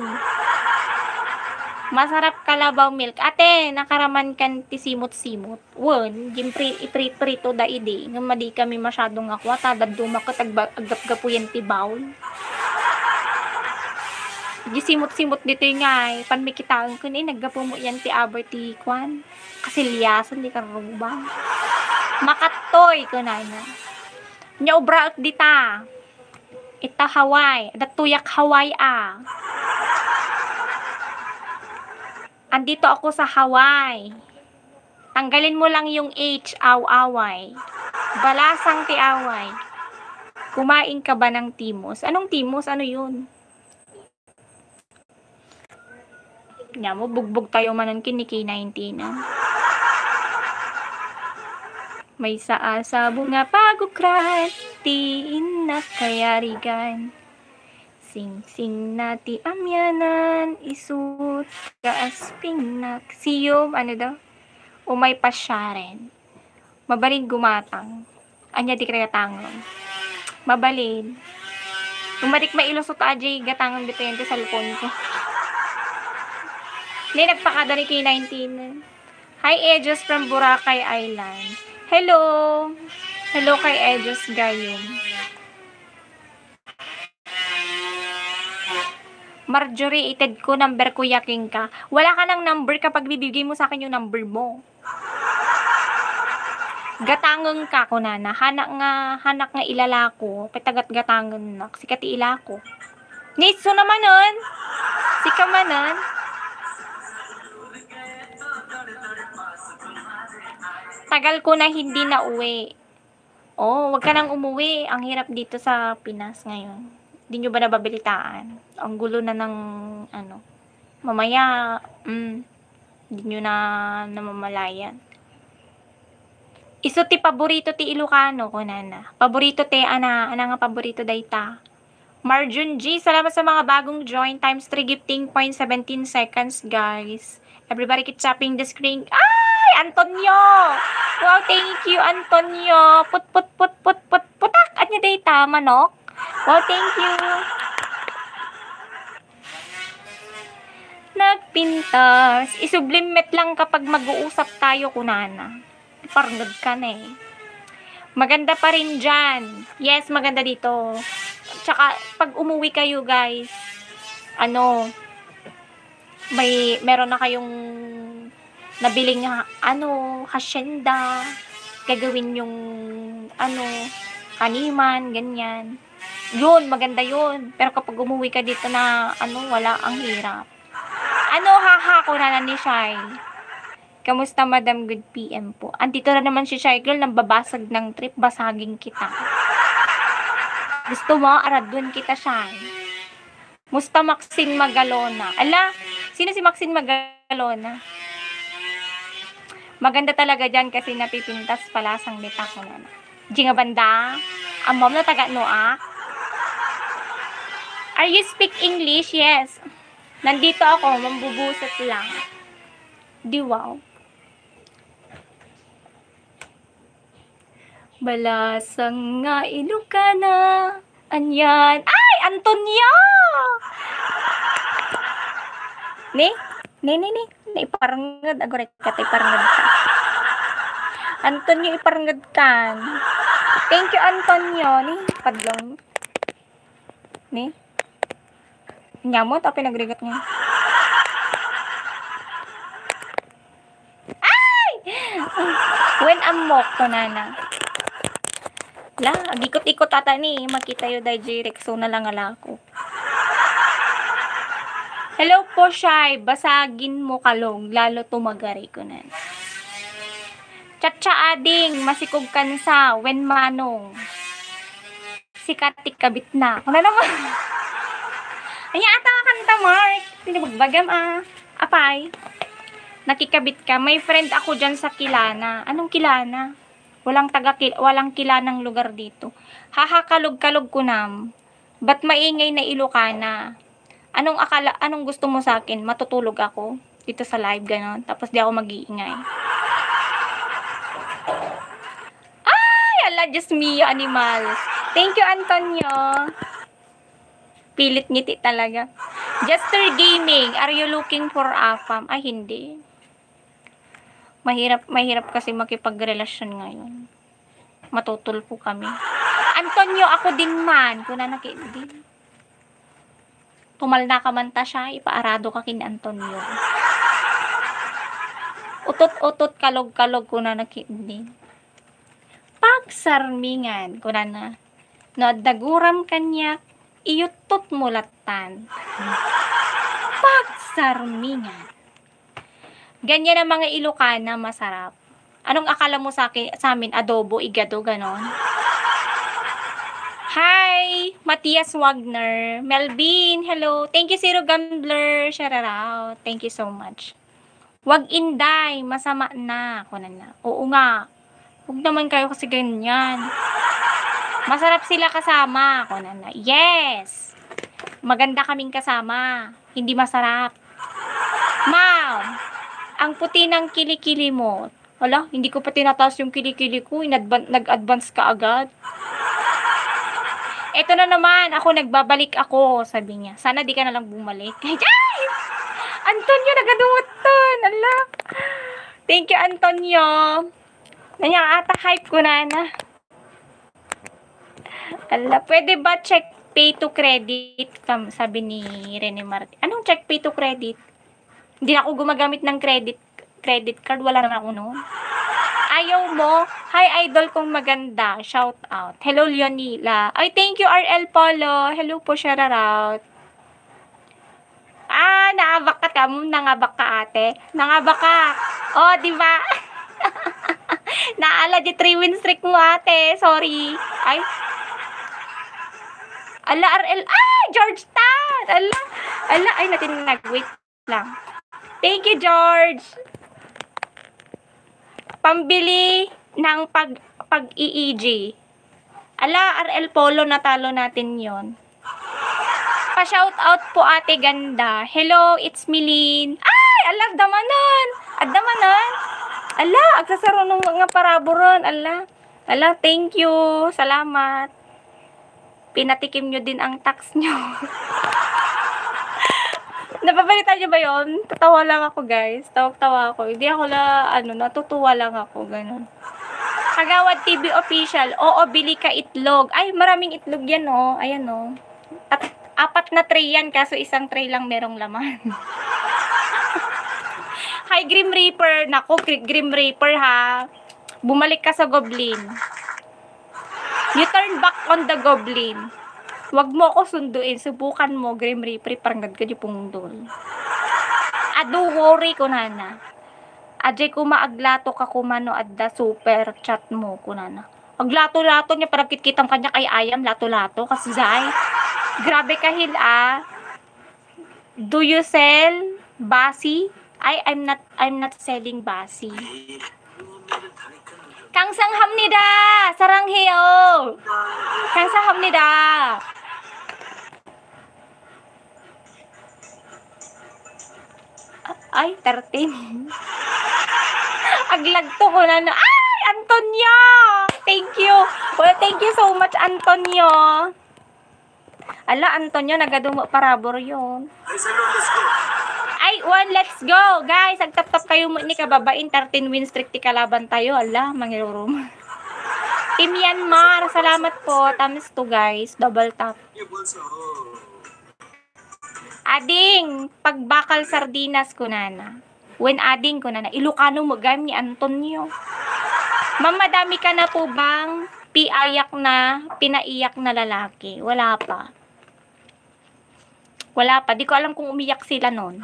Masarap kalabaw milk. Ate, nakaraman kan ti simot-simot. Won, iprito da idi. Nga madi kami masyadong akwa. Tadad dumakot agap-gapuyan ti bawl. Di simot-simot dito nga eh. Pan may kitaan ko naggapo mo yan ti aber ti kwan. Kasi liyasan di karubang. Makatoy ko na yun. Nya obra at dita. Ita Hawaii. Datuyak Hawaii Andito ako sa Hawaii. Tanggalin mo lang yung H, aw-away. Balasang ti away. Kumain ka ba ng timos? Anong timos? Ano yun? Nya mo, bugbog tayo manon kiniki-19 May sa bunga pagukrat, tiin na kayarigan. Sing-sing na ti amyanan, isut kaasping na siyom, ano daw? Umay pasyaren. Mabalin gumatang. Anya di kaya tangon. Mabalin. Umarik mailusot ajay gatangan dito yun sa lupon ko. Hindi, nagpakadali kay 19. Hi, Ejos from Boracay Island. Hello! Hello kay Ejos Gayum. Marjorie, ited ko, number ko, yaking ka. Wala ka ng number kapag bibigay mo sa akin yung number mo. Gatangang ka ko na. Hanak nga ilalako. Petagat gatangan na. Sikati ilako. Nitso naman nun. Sika man nun. Tagal ko na hindi na uwi. Oh, wag ka nang umuwi. Ang hirap dito sa Pinas ngayon. Hindi nyo ba nababalitaan? Ang gulo na ng, ano, mamaya, hindi nyo na namamalayan. Iso ti paborito ti Ilocano, kunana. Paborito ti, ana nga paborito dayta. Marjun G, salamat sa mga bagong join. Times 3 gifting, 0.17 seconds, guys. Everybody keep tapping the screen. Ay, Antonio! Wow, thank you, Antonio. Putak. Anya dayta, manok? Wow, thank you. Nagpintas. Isublimit lang kapag mag-uusap tayo, kunana. Parngad ka na eh. Maganda pa rin dyan. Yes, maganda dito. Tsaka, pag umuwi kayo, guys, meron na kayong nabiling, hasyenda, gagawin yung, kaniman, ganyan. Yun, maganda yun. Pero kapag umuwi ka dito na, wala, ang hirap. Haha, ko na ni Shai. Kamusta, Madam? Good PM po. Andito na naman si Shy Girl, nang babasag ng trip, basagin kita. Gusto mo, aradun kita, Shy. Musta Maxine Magalona? Ala, sino si Maxine Magalona? Maganda talaga dyan kasi napipintas palasang nita ko na. Di nga banda? Ang mom na taga Noa? Are you speak English? Yes. Nandito ako, mambubusot lang. Di wow. Balasang nga Ilocana. Anyan. Ay, Antonio! Ni, iparangad. Agorek ka, iparangad ka. Antonio, iparangad ka. Thank you, Antonio. Ni, padlong. Ni. Nyamot, apa pinagrigat niya? Ay! When amok ko, nana. La, agikot-ikot ata ni. Makita yun dahil J-Rexo na lang alako. Hello po, Shy. Basagin mo kalong. Lalo tumagari ko na. Chatcha ading. Masikog kansa. When manong. Sikatik kabit na. Kung na naman. Ay, ata nga kanta, Mark. Pinabagbagam, Apay. Nakikabit ka. May friend ako dyan sa Kilana. Anong Kilana? Walang kilanang lugar dito. Haha, kalog-kalog ko nam. Ba't maingay na Ilocana? Anong gusto mo sa akin? Matutulog ako dito sa live, ganon. Tapos di ako mag-iingay. Ay, ala, just me, animals. Thank you, Antonio. Pilit ngiti talaga. Jester Gaming, are you looking for AFAM? Ay, hindi. Mahirap kasi makipagrelasyon ngayon. Matutulpo kami. Antonio, ako din man. Kung na din. Tumalda ka man ta siya, ipaarado ka kin Antonio. Utot-utot, kalog-kalog, kung na din. Pagsarmingan, kung na daguram kanyak, iyutot mulatan. Pagsarmingan. Ganyan ang mga Ilocana, masarap. Anong akala mo sa amin? Adobo, igado, ganon? Hi! Matias Wagner. Melvin, hello. Thank you, Zero Gambler. Shout out. Thank you so much. Wag inday, masama na. Kunan na. Oo nga. Huwag naman kayo kasi ganyan. Masarap sila kasama. Kunan na. Yes! Maganda kaming kasama. Hindi masarap. Ma'am! Ang puti ng kilikili mo. Wala, hindi ko pa tinataas yung kilikili ko. Nag-advance ka agad. Eto na naman, nagbabalik ako, sabi niya. Sana di ka na lang bumalik. Ay! Antonio, nagaduwatan. Ala. Thank you, Antonio. Nanyang ata hype ko na. Ala, pwede ba check pay to credit? Sabi ni Rene Martin. Anong check pay to credit? Hindi ako gumagamit ng credit card. Wala naman ako noon. Ayaw mo? Hi, idol kong maganda. Shout out. Hello, Leonila. Ay, thank you, RL Polo. Hello po, shout out. Ah, naabak ka tamo. Nangabak ka, ate. Nangabak ka. Oh, di ba? Naala di 3 win streak mo, ate. Sorry. Ay. Ala, RL. Ah, George Tan. Ala. Ala, ay, natin nag-wait lang. Thank you, George. Pambili ng pag-EEG. Ala, RL Polo, natalo natin yon. Pa-shoutout po, ate ganda. Hello, it's Milin. Ay, ala, damanan. Damanan. Ala, agsasaro ng mga paraboron. Ala, ala, thank you. Salamat. Pinatikim nyo din ang tax nyo. Napapalitan nyo ba yun? Tatawa lang ako, guys. Tawag-tawa ako. Hindi ako natutuwa lang ako. Ganun. Kagawad TV official. Oo, bili ka itlog. Ay, maraming itlog yan, oh. Ayan, oh. At 4 na tray yan, kaso isang tray lang merong laman. Hi, Grim Reaper. Naku, Grim Reaper, ha. Bumalik ka sa Goblin. You turn back on the Goblin. Wag mo ako sunduin. Subukan mo, Grim Reaper. Parangad ka di pungdol. Don't worry, kunana. Ajay kumaaglato ka kumano adda super chat mo, kunana. Aglato-lato niya, parang kitkitang kanya kay Ayam. Lato-lato. Kasi Zay. Grabe ka, Hil, ah. Do you sell basi? I'm not selling basi. 강상합니다. 사랑해요. 강상합니다. Ay, 13. Aglagto ko na. Ay, Antonio! Thank you. Well, thank you so much, Antonio. Ala, Antonio, nagadumo parabor yun. Ay, 1, let's go. Guys, agtap-tap kayo mo ni kababain. 13 win streak ti kalaban tayo. Ala, mangirurum. Team Myanmar, salamat po. Times 2, guys. Double tap. Ading, pagbakal sardinas ko na. When ading ko na. Ilocano mo gam ni Antonio. Ma'am, madami ka na po bang pinaiyak na lalaki? Wala pa. Wala pa. Di ko alam kung umiyak sila nun.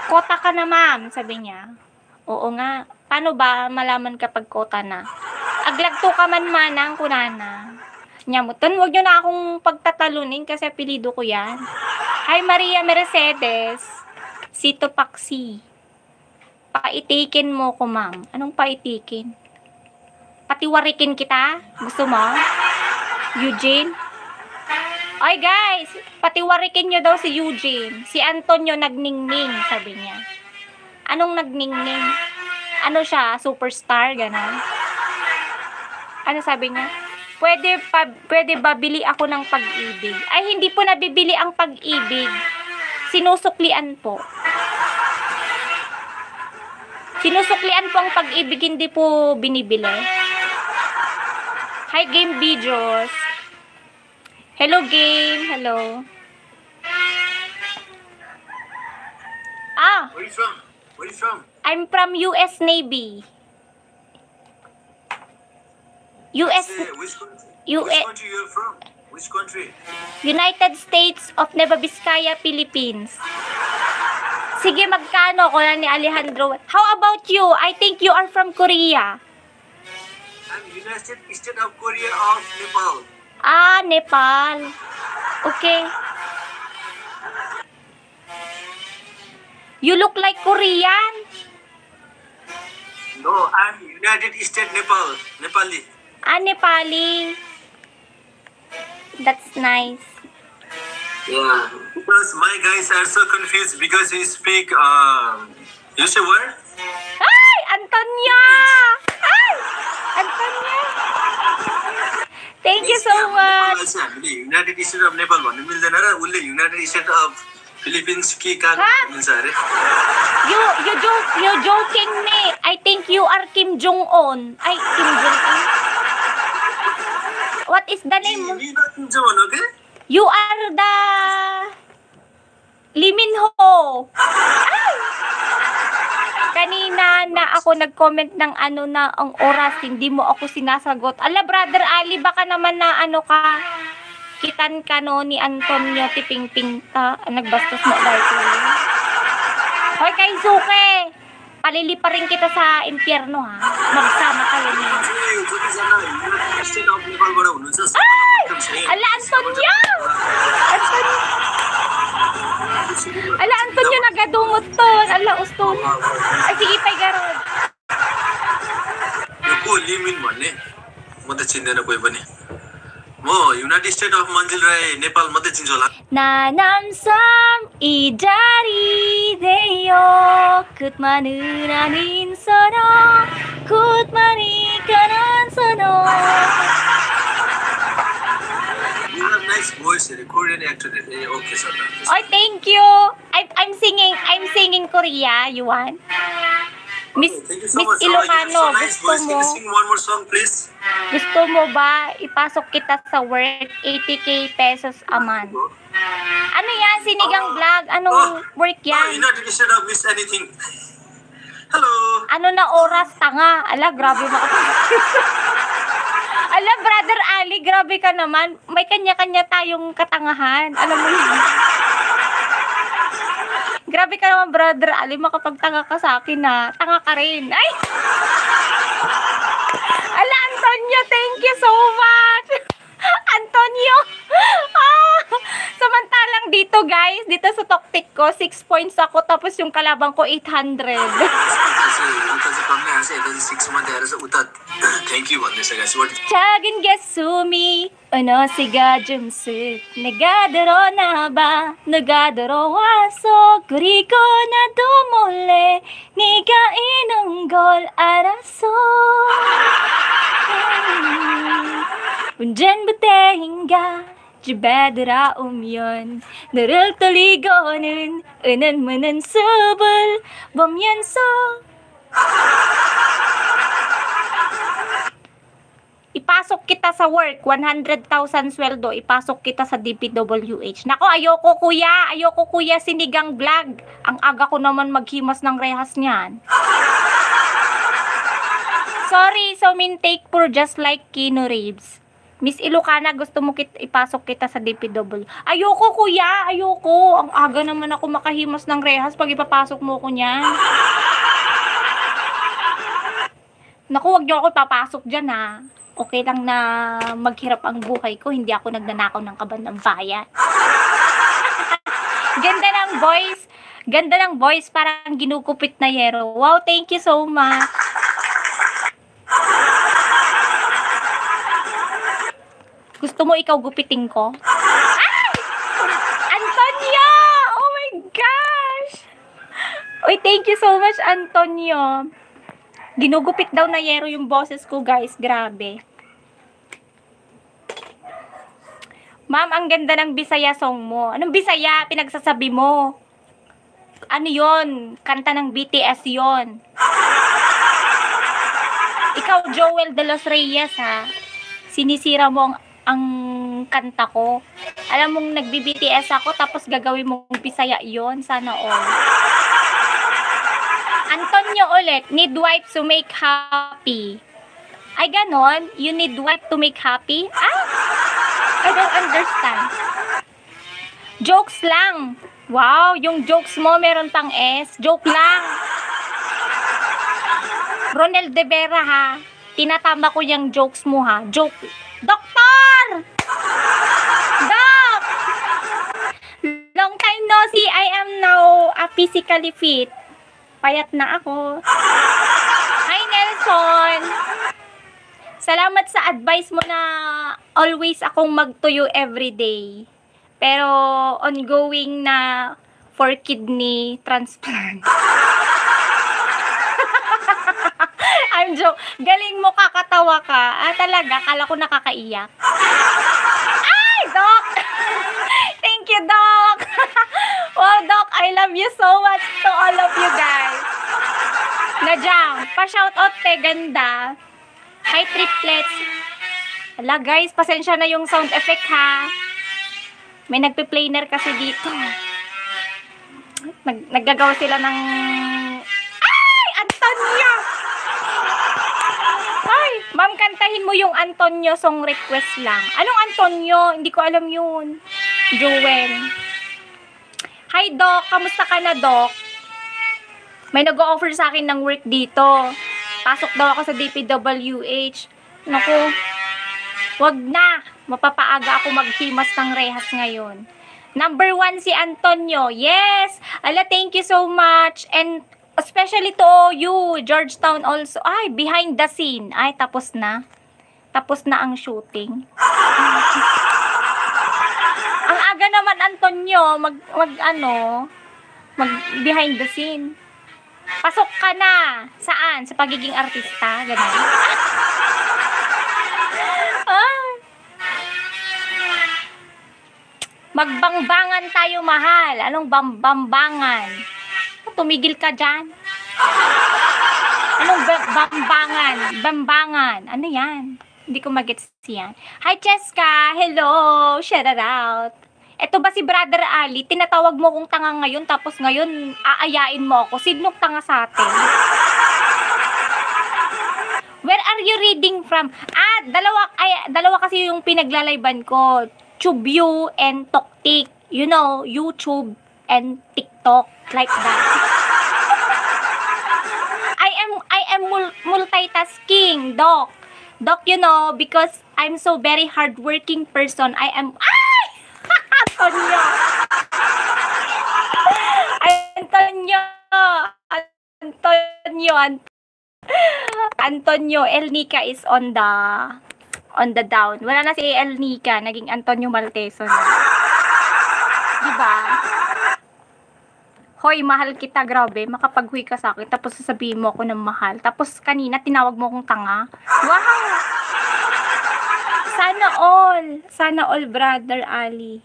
Kota ka na, ma'am, sabi niya. Oo nga. Paano ba malaman kapag kota na? Aglagto ka man manang kunana. Nyamutan, wag nyo na akong pagtatalunin kasi apelido ko yan. Hi, Maria Mercedes. Sito Paksi. Paitikin mo ko, ma'am. Anong paitikin? Patiwarikin kita? Gusto mo? Eugene? Ay, guys, patiwarikin nyo daw si Eugene. Si Antonio nagningning, sabi niya. Anong nagningning? Ano siya? Superstar? Ganon? Ano sabi niya? Pwede ba bili ako ng pag-ibig? Ay, hindi po nabibili ang pag-ibig. Sinusuklian po. Sinusuklian po ang pag-ibig, hindi po binibili. Hi, Game Videos. Hello, Game. Hello. Ah! Where are you from? Where are you from? I'm from US Navy. US... Which country? U- Which country you're from? Which country? United States of Nueva Vizcaya, Philippines. Sige, magkano ko na ni Alejandro? How about you? I think you are from Korea. I'm United States of Korea of Nepal. Ah, Nepal. Okay. You look like Korean. No, I'm United States Nepal. Nepali. Ah, Nepali. That's nice. Yeah. Because my guys are so confused because we speak you say what? Ay, Antonia! Ay, Antonia! Thank you so much. United States of Nepal भन्नु मिल्दैन र उसले United States of Philippines ki kan Ha? minsan You joking me. I think you are Kim Jong-un. Ay, Kim Jong-un. What is the name? We not Kim Jong-un, okay? You are the Lee Min-ho. Ay! Kanina na ako nag-comment ng ano na ang oras, hindi mo ako sinasagot. Ala, Brother Ali, baka naman na ano ka, kitan ka no ni Antonio Tiping-ping ta. Nagbastos mo dahil ko yun. Hoy, kay Suke! Palilipa rin kita sa impyerno ha. Magsama kayo niya. Ala, Antonio! Antonio! Ala, Antonio, nagadungot to. Ala, uston. Ay, sige, pay garod. को लिमिन भन्ने म त चिन्दैन कोही पनि म United state of मन्जिल राई नेपाल मात्रै चिन्छु होला 나남섬 이 자리에요 끝마늘아닌 서로 굿마니 가난 서로 You have nice voice, Korean actor. Okay, sir. Oh, thank you. I'm singing Korea. You want? Miss Thank you so Miss much. Ilocano, You have so nice gusto voice. Can mo? you sing one more song, please? Gusto mo ba ipasok kita sa work 80k pesos a month? Ano yan? Sinigang vlog? Anong work yan? United States of Miss Anything. Hello. Ano na oras? Tanga. Ala, grabe mga Ala, Brother Ali, grabe ka naman. May kanya-kanya tayong katangahan. Alam mo yun. Grabe ka naman, Brother Ali. Makapagtanga ka sa akin na tanga ka rin. Ay! Ala, Antonio, thank you so much. Antonio. Samantalang dito, guys, dito sa toktik ko, 6 points ako, tapos yung kalabang ko, 800. Thank you भन्दैछ guys. What? 작은 개숨이 어느새가 좀쓱 내가 들어나봐 너가 들어와서 그리고 나도 몰래 네가 있는 걸 알았어 언젠부터인가 집에 들어오면 너를 떨리고는 은은무는 숲을 보면서 ipasok kita sa work, 100,000 sweldo, ipasok kita sa DPWH. Nako, ayoko kuya, sinigang vlog. Ang aga ko naman maghimas ng rehas niyan. Sorry, so take for just like Keanu Reeves. Miss Ilocana, gusto mo ipasok kita sa DPW. Ayoko kuya, ayoko. Ang aga naman ako makahimas ng rehas pag ipapasok mo ko niyan. Naku, wag niyo ako papasok dyan ha. Okay lang na maghirap ang buhay ko, hindi ako nagnanakaw ng kaban ng bayan. Ganda ng voice, parang ginugupit na yero. Wow, thank you so much. Gusto mo ikaw gupitin ko? Ay! Antonio! Oh my gosh! Uy, thank you so much, Antonio. Ginugupit daw na yero yung boses ko, guys. Grabe. Ma'am, ang ganda ng Bisaya song mo. Anong Bisaya? Pinagsasabi mo. Ano yon? Kanta ng BTS yon. Ikaw, Joel de los Reyes, ha? Sinisira mo ang kanta ko. Alam mong nagbi-BTS ako, tapos gagawin mong Bisaya yon. Sana all. Antonio ulit, need wife to make happy. Ay, ganon? You need wife to make happy? Ah? I don't understand. Jokes lang. Wow, yung jokes mo meron pang S. Joke lang. Ronel De Vera, ha? Tinatama ko yung jokes mo, ha? Joke. Doktor! Doc! Long time no see. I am now physically fit. Payat na ako. Hi, Nelson. Salamat sa advice mo na always akong magtuyo everyday. Pero ongoing na for kidney transplant. I'm joke. Galing mo, kakatawa ka. Talaga, kala ko nakakaiyak. Ay, Doc! Thank you, Doc! Wow, you so much to all of you guys. Nadyang, pa-shoutout te, ganda. Hi, triplets. Hala guys, pasensya na yung sound effect ha. May nagpe-planer kasi dito. Naggagawa sila ng... Ay! Antonio! Ay! Ma'am, kantahin mo yung Antonio song request lang. Anong Antonio? Hindi ko alam yun. Joel. Hi, Doc. Kamusta ka na, Doc? May nag-o-offer sa akin ng work dito. Pasok daw ako sa DPWH. Naku, wag na. Mapapaaga ako maghimas ng rehas ngayon. Number 1 si Antonio. Yes! Ala, thank you so much. And especially to you, Georgetown also. Ay, behind the scene. Ay, tapos na. Tapos na ang shooting. Ang aga naman, Antonio, mag behind the scene. Pasok ka na. Saan? Sa pagiging artista? Ganun. Magbangbangan tayo, mahal. Anong bambambangan? Tumigil ka dyan. Anong bambangan? Bambangan. Ano yan? Hindi ko magets yan. Hi, Cheska. Hello. Shout out. Eto ba si Brother Ali? Tinatawag mo kong tanga ngayon, tapos ngayon aayain mo ako. Sinong tanga sa atin? Where are you reading from? Dalawa kasi yung pinaglalayban ko. TubeView and TokTik. You know, YouTube and TikTok. Like that. I am multitasking, Doc. Doc, you know, because I'm so very hardworking person. I am... Ay! Antonio! Antonio, El Nica is on the down. Wala na si El Nica, naging Antonio Malteso na. Diba? Hoy, mahal kita, grabe. Makapaghuy ka sa akin, tapos sasabihin mo ako ng mahal. Tapos kanina, tinawag mo akong tanga. Wow! Sana all, Brother Ali.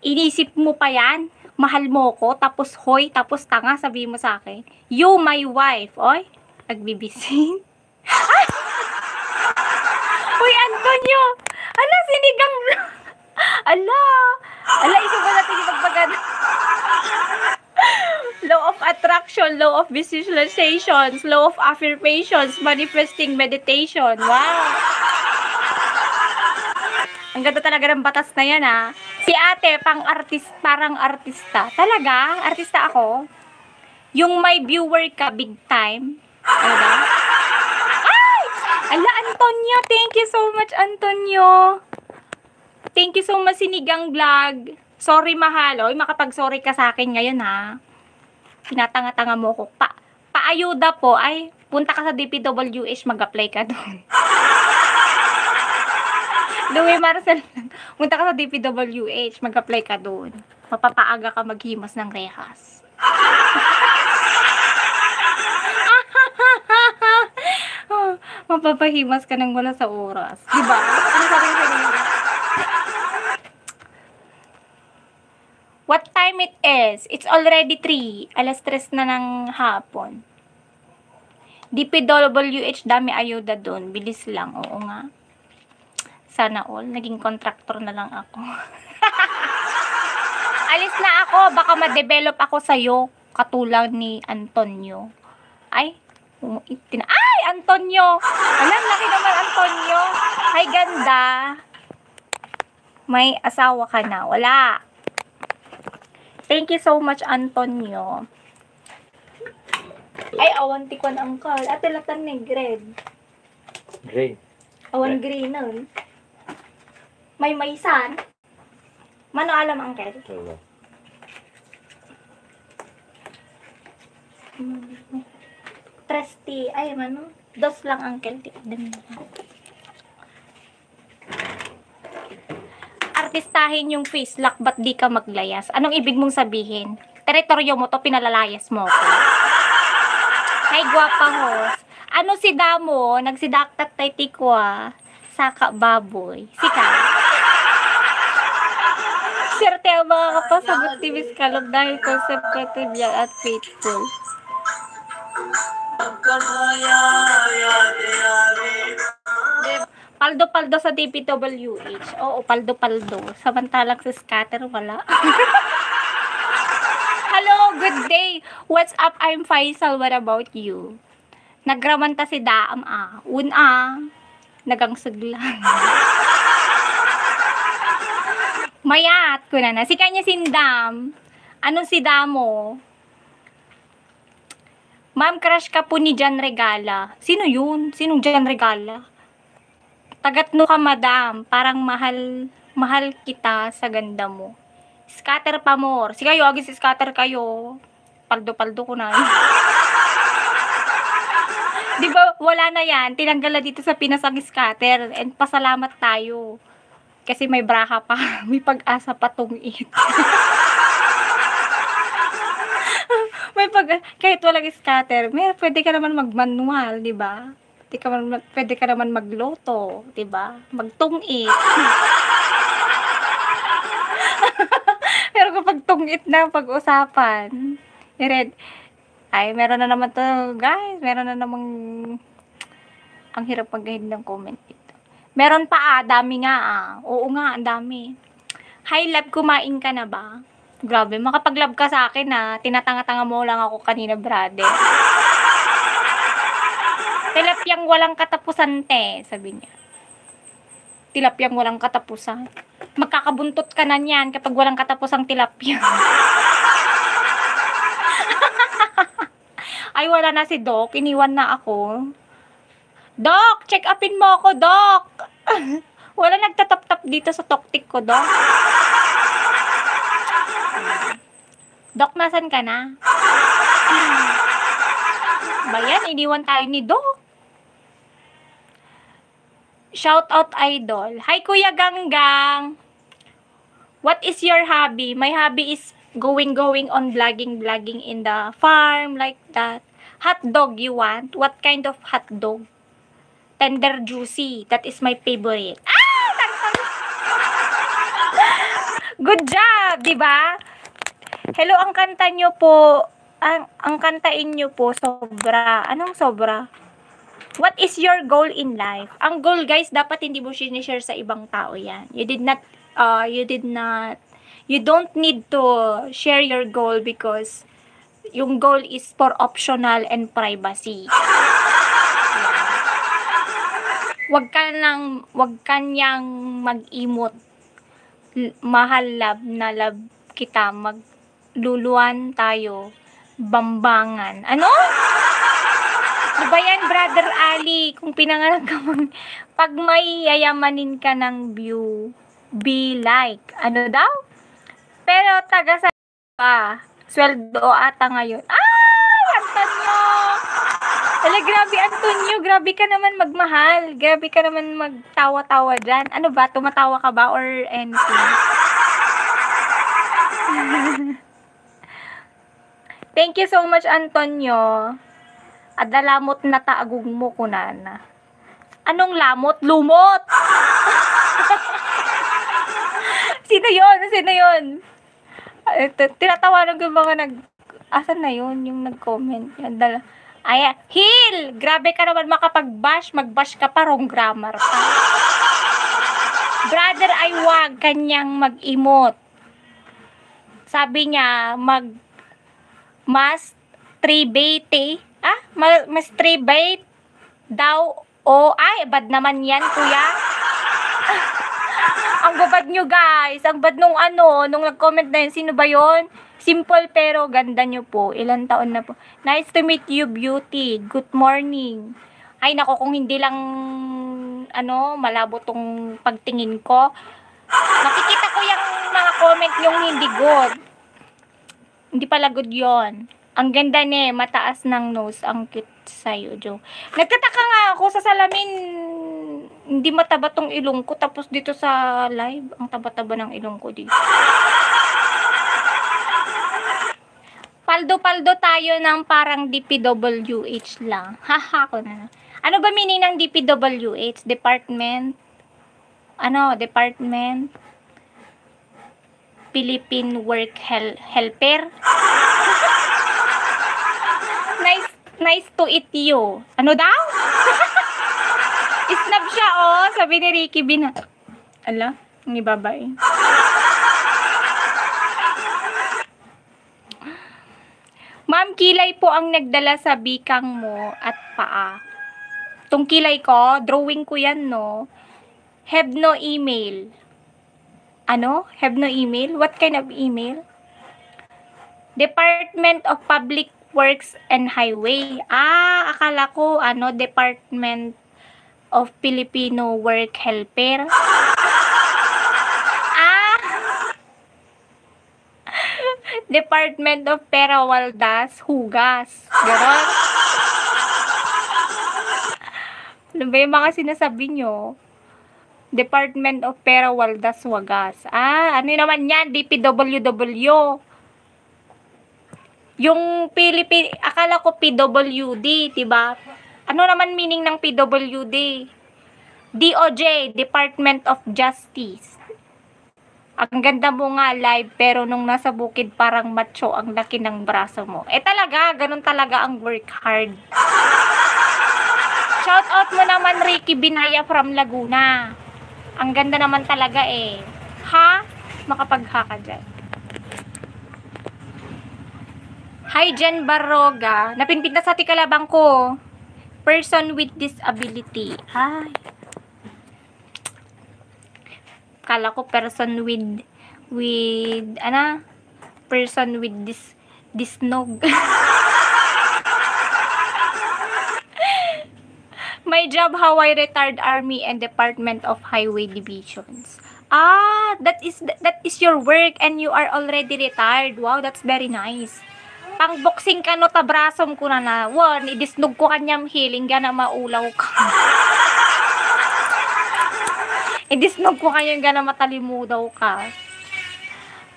Inisip mo pa yan? Mahal mo ko, tapos hoy, tapos tanga, sabihin mo sa akin. You, my wife. Oy, nagbibising. Uy, Antonio! Ala, sinigang... Ala, isa ba natin yung magpagana? Law of attraction, law of visualizations, law of affirmations, manifesting meditation. Wow! Ang ganda talaga ng batas na yan, ha? Si ate, parang artista. Talaga? Artista ako? Yung may viewer ka, big time? Talaga? Ala, Antonio, thank you so much, Antonio. Thank you so much, Sinigang Vlog. Sorry, mahal. Oy, makapag-sorry ka sa akin ngayon, ha. Tinatanga-tanga mo ko. Paayuda po, ay, punta ka sa DPWH, mag-apply ka doon. Louie Marcel, punta ka sa DPWH, mag-apply ka doon. Mapapaaga ka maghimas ng rehas. Mapapahimas ka nang wala sa oras. Diba? Ano sabi ko sa What time it is? It's already 3. Alas 3 na ng hapon. DPWH, dami ayuda doon. Bilis lang. Oo nga. Sana all. Naging contractor na lang ako. Alis na ako. Baka ma-develop ako sa'yo. Katulad ni Antonio. Ay, Antonio! Alam, laki naman, Antonio. Ay, ganda. May asawa ka na. Wala. Thank you so much, Antonio. Ay, awan tikwan, uncle. Ate latan ni grade. Grade. Awan green nun. May maysan. Mano alam, uncle? Wala. Trusty. Ay, mano? Dos lang, uncle. Artistahin yung face lock, ba't di ka maglayas? Anong ibig mong sabihin? Teritoryo mo to, pinalalayas mo ko. Ay, gwapa host. Ano si Damo? Nagsidaktat tay tikwa. Saka baboy. Sika. Sirte ba makakapasagot ni Miss Kalog dahil conservative yan at faithful. Paldo-paldo sa DPWH. Oo, paldo-paldo. Samantalang sa scatter, wala. Hello, good day. What's up? I'm Faisal. What about you? Nagramanta si Daam nagangsuglan. Mayat ko na. Si kanya sindam. Anong si Damo? Ma'am, crush ka po ni Jan Regala. Sino yun? Sinong Jan Regala? Tagatno ka, madam. Parang mahal kita sa ganda mo. Scatter pa more. Si kayo, agis scatter kayo. Paldo-paldo ko na. Di ba, wala na yan. Tinanggal na dito sa Pinas ang scatter. And pasalamat tayo. Kasi may braha pa. May pag-asa pa tungit. Kahit walang scatter, pwede ka naman mag-manual, di ba? Pwede ka naman magloto, di ba? Magtungit. Pero kapag tungit na pag-usapan, meron na naman to, guys. Meron na namang, ang hirap mag-guide ng comment dito. Meron pa dami nga Oo nga, ang dami. Hi, love, kumain ka na ba? Grabe, makapag-love ka sa akin tinatanga-tanga mo lang ako kanina, brother. Tilapyang walang katapusan, sabi niya. Tilapyang walang katapusan. Magkakabuntot ka na niyan kapag walang katapusang tilapia. Ay, wala na si Doc. Iniwan na ako. Doc, check upin mo ako, Doc. Wala nagtatap-tap dito sa toktik ko, Doc. Doc, nasan ka na? Bayan, iniwan tayo ni Doc. Shout out, idol. Hi, Kuya Ganggang. What is your hobby? My hobby is going on vlogging in the farm, like that. Hot dog you want? What kind of hot dog? Tender, juicy. That is my favorite. Good job, di ba? Hello, ang kanta nyo po, ang kantain nyo po, sobra. Anong sobra? What is your goal in life? Ang goal, guys, dapat hindi mo sinishare sa ibang tao yan. You don't need to share your goal because yung goal is for optional and privacy. Wag ka niyang mag-emote. Mahal, love, na love kita, magluluan tayo, bambangan. Ano? Diba yan, Brother Ali? Kung pinangalan ka pag may yayamanin ka ng view, be like. Ano daw? Pero taga sa sweldo ata ngayon. Antonio! Wala, grabe, Antonio. Grabe ka naman magmahal. Grabe ka naman magtawa-tawa dyan. Ano ba? Tumatawa ka ba or anything? Thank you so much, Antonio. Adalamot na taagog mo kunana. Anong lamot? Lumot! Sino yun? Sino yun? Tinatawanan ko mga asan na yun? Yung nag-comment. Hil! Grabe ka naman makapag-bash. Mag-bash ka pa, wrong grammar pa. Brother, ay wag kanyang mag-emote. Sabi niya, mas tribate. Mas tribate daw. Bad naman yan, kuya. Ang babad nyo, guys. Ang bad nung nung nag-comment na yun. Sino ba yun? Simple pero ganda nyo po. Ilang taon na po. Nice to meet you, beauty. Good morning. Ay, nako, kung hindi lang, malabo tong pagtingin ko. Makikita ko yung mga comment yung hindi good. Hindi pala good yon. Ang ganda mataas ng nose. Ang cute sa'yo, Jo. Nagtataka nga ako sa salamin. Hindi mataba tong ilong ko. Tapos dito sa live, ang taba-taba ng ilong ko dito. Paldo-paldo tayo ng parang DPWH lang. Haha ko na. Ano ba meaning ng DPWH? Department? Department? Philippine Work Helper. Nice to eat you. Ano daw? Snap siya, oh. Sabi ni Ricky Bina. Ala, ang ibabay. Ma'am, kilay po ang nagdala sa bikang mo at paa. Tong kilay ko, drawing ko yan, no? Have no email. Ano? Have no email? What kind of email? Department of Public Works and Highway. Ah, akala ko, Department of Filipino Work Helper. Ah! Department of Pera Waldas Hugas. Ganon. Ano ba yung mga sinasabi nyo? Department of Pera Waldas Wagas. Ah, ano naman yan? DPWW. Yung akala ko PWD, diba? Ano naman meaning ng PWD? DOJ, Department of Justice. Ang ganda mo nga live, pero nung nasa bukid parang macho ang laki ng braso mo. Eh talaga, ganun talaga ang work hard. Shout out mo naman Ricky Binaya from Laguna. Ang ganda naman talaga eh. Ha? Makapagha ka dyan. Hi, Jen Barroga. Napinpinta sa tikalabang ko. Person with disability. Ay. Kala ko person with person with disnog. My job, Hawaii Retired Army and Department of Highway Divisions. Ah, that is your work and you are already retired. Wow, that's very nice. Pang boxing ka no tabrasom ko na won idisnog ko kanyam healing gana maulaw ka. Idisnog ko kanyam gana matalimudaw ka.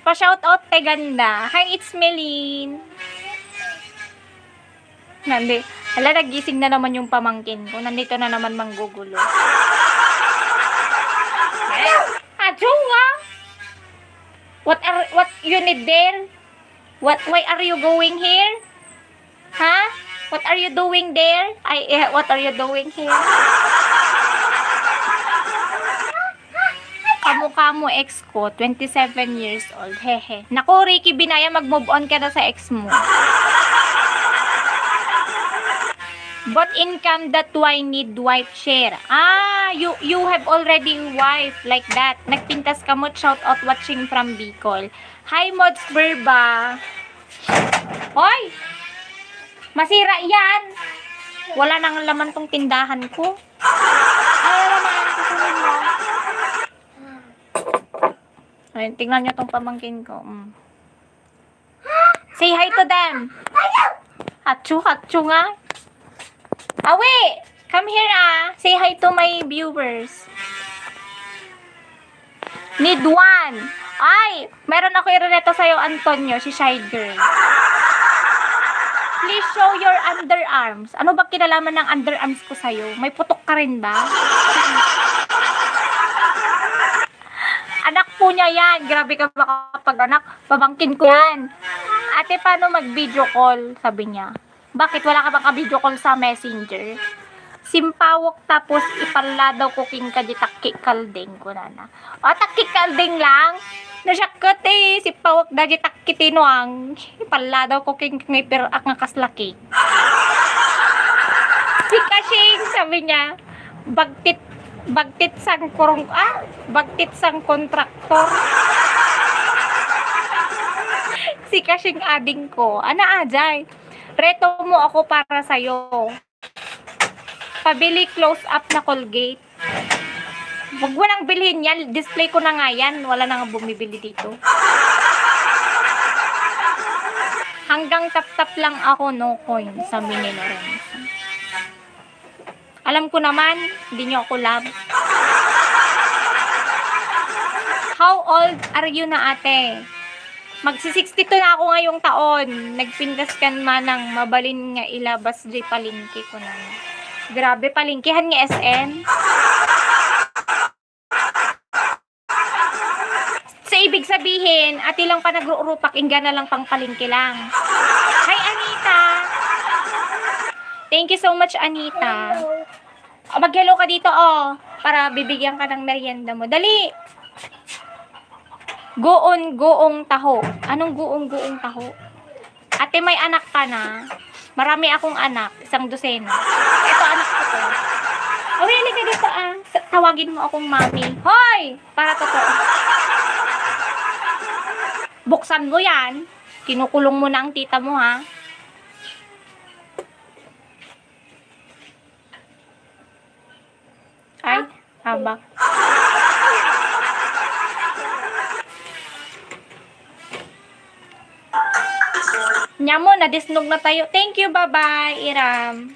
Pa shout out kay ganda. Hi, it's Melin. Nandi, hala nagising na naman yung pamangkin ko. Nandito na naman manggugulo. Achunga! What you need there? Why are you going here? Huh? What are you doing there? What are you doing here? Kamukha mo ex ko, 27 years old. Hehe. Naku, Ricky Binaya, mag-move on ka na sa ex mo. But income that why need wife share. Ah, you have already wife like that. Nagpintas ka mo, shout out watching from Bicol. Hi, Mods Verba. Hoy! Masira yan. Wala nang laman tong tindahan ko. Ay, laman ko mo. Ay, tingnan nyo tong pamangkin ko. Say hi to them. Hachu nga. Awe! Come here Say hi to my viewers. Need one. Ay! Meron ako irereto sa'yo, Antonio, si Shy Girl. Please show your underarms. Ano ba kinalaman ng underarms ko sa'yo? May putok ka rin ba? Anak po niya yan. Grabe ka ba kapag anak? Pabangkin ko yan. Ate, paano mag-video call? Sabi niya. Bakit wala ka bang ka-video call sa messenger? Simpawok tapos ipala daw ko king ka di takki kaldeng ko na. O takki kaldeng lang. Nasyakot simpawok da di takki tinuang. Ipala daw ko king ngipirak nga kaslaki. Si Kashing sabi niya, bagtit sang kontraktor. Si Kashing ading ko. Ana ajay. Reto mo ako para sa'yo. Pabili close-up na Colgate. Huwag mo nang bilhin yan. Display ko na nga yan. Wala na nga bumibili dito. Hanggang tap-tap lang ako, no coin, sa Mini Lorenzo. Alam ko naman, hindi nyo ako love. How old are you na ate? Magsi-62 na ako ngayong taon. Nagpindas kan manang mabalin nga ilabas di palingki ko na. Grabe, palingkihan nga SN. Sa ibig ibig sabihin, ati lang pa nag-uurupak, ingga na lang pang palingki lang. Hi, Anita! Thank you so much, Anita. Mag-hello ka dito, para bibigyan ka ng merienda mo. Dali! Goong taho. Anong goong taho? Ate, may anak ka na. Marami akong anak. 1 dosena. Ito, anak ko to. Awili ka dito, Tawagin mo akong mami. Hoy! Para totoo. Buksan mo yan. Kinukulong mo na ang tita mo, ha? Ay, haba. Nyamo, nadisnog na tayo. Thank you, bye-bye, Iram.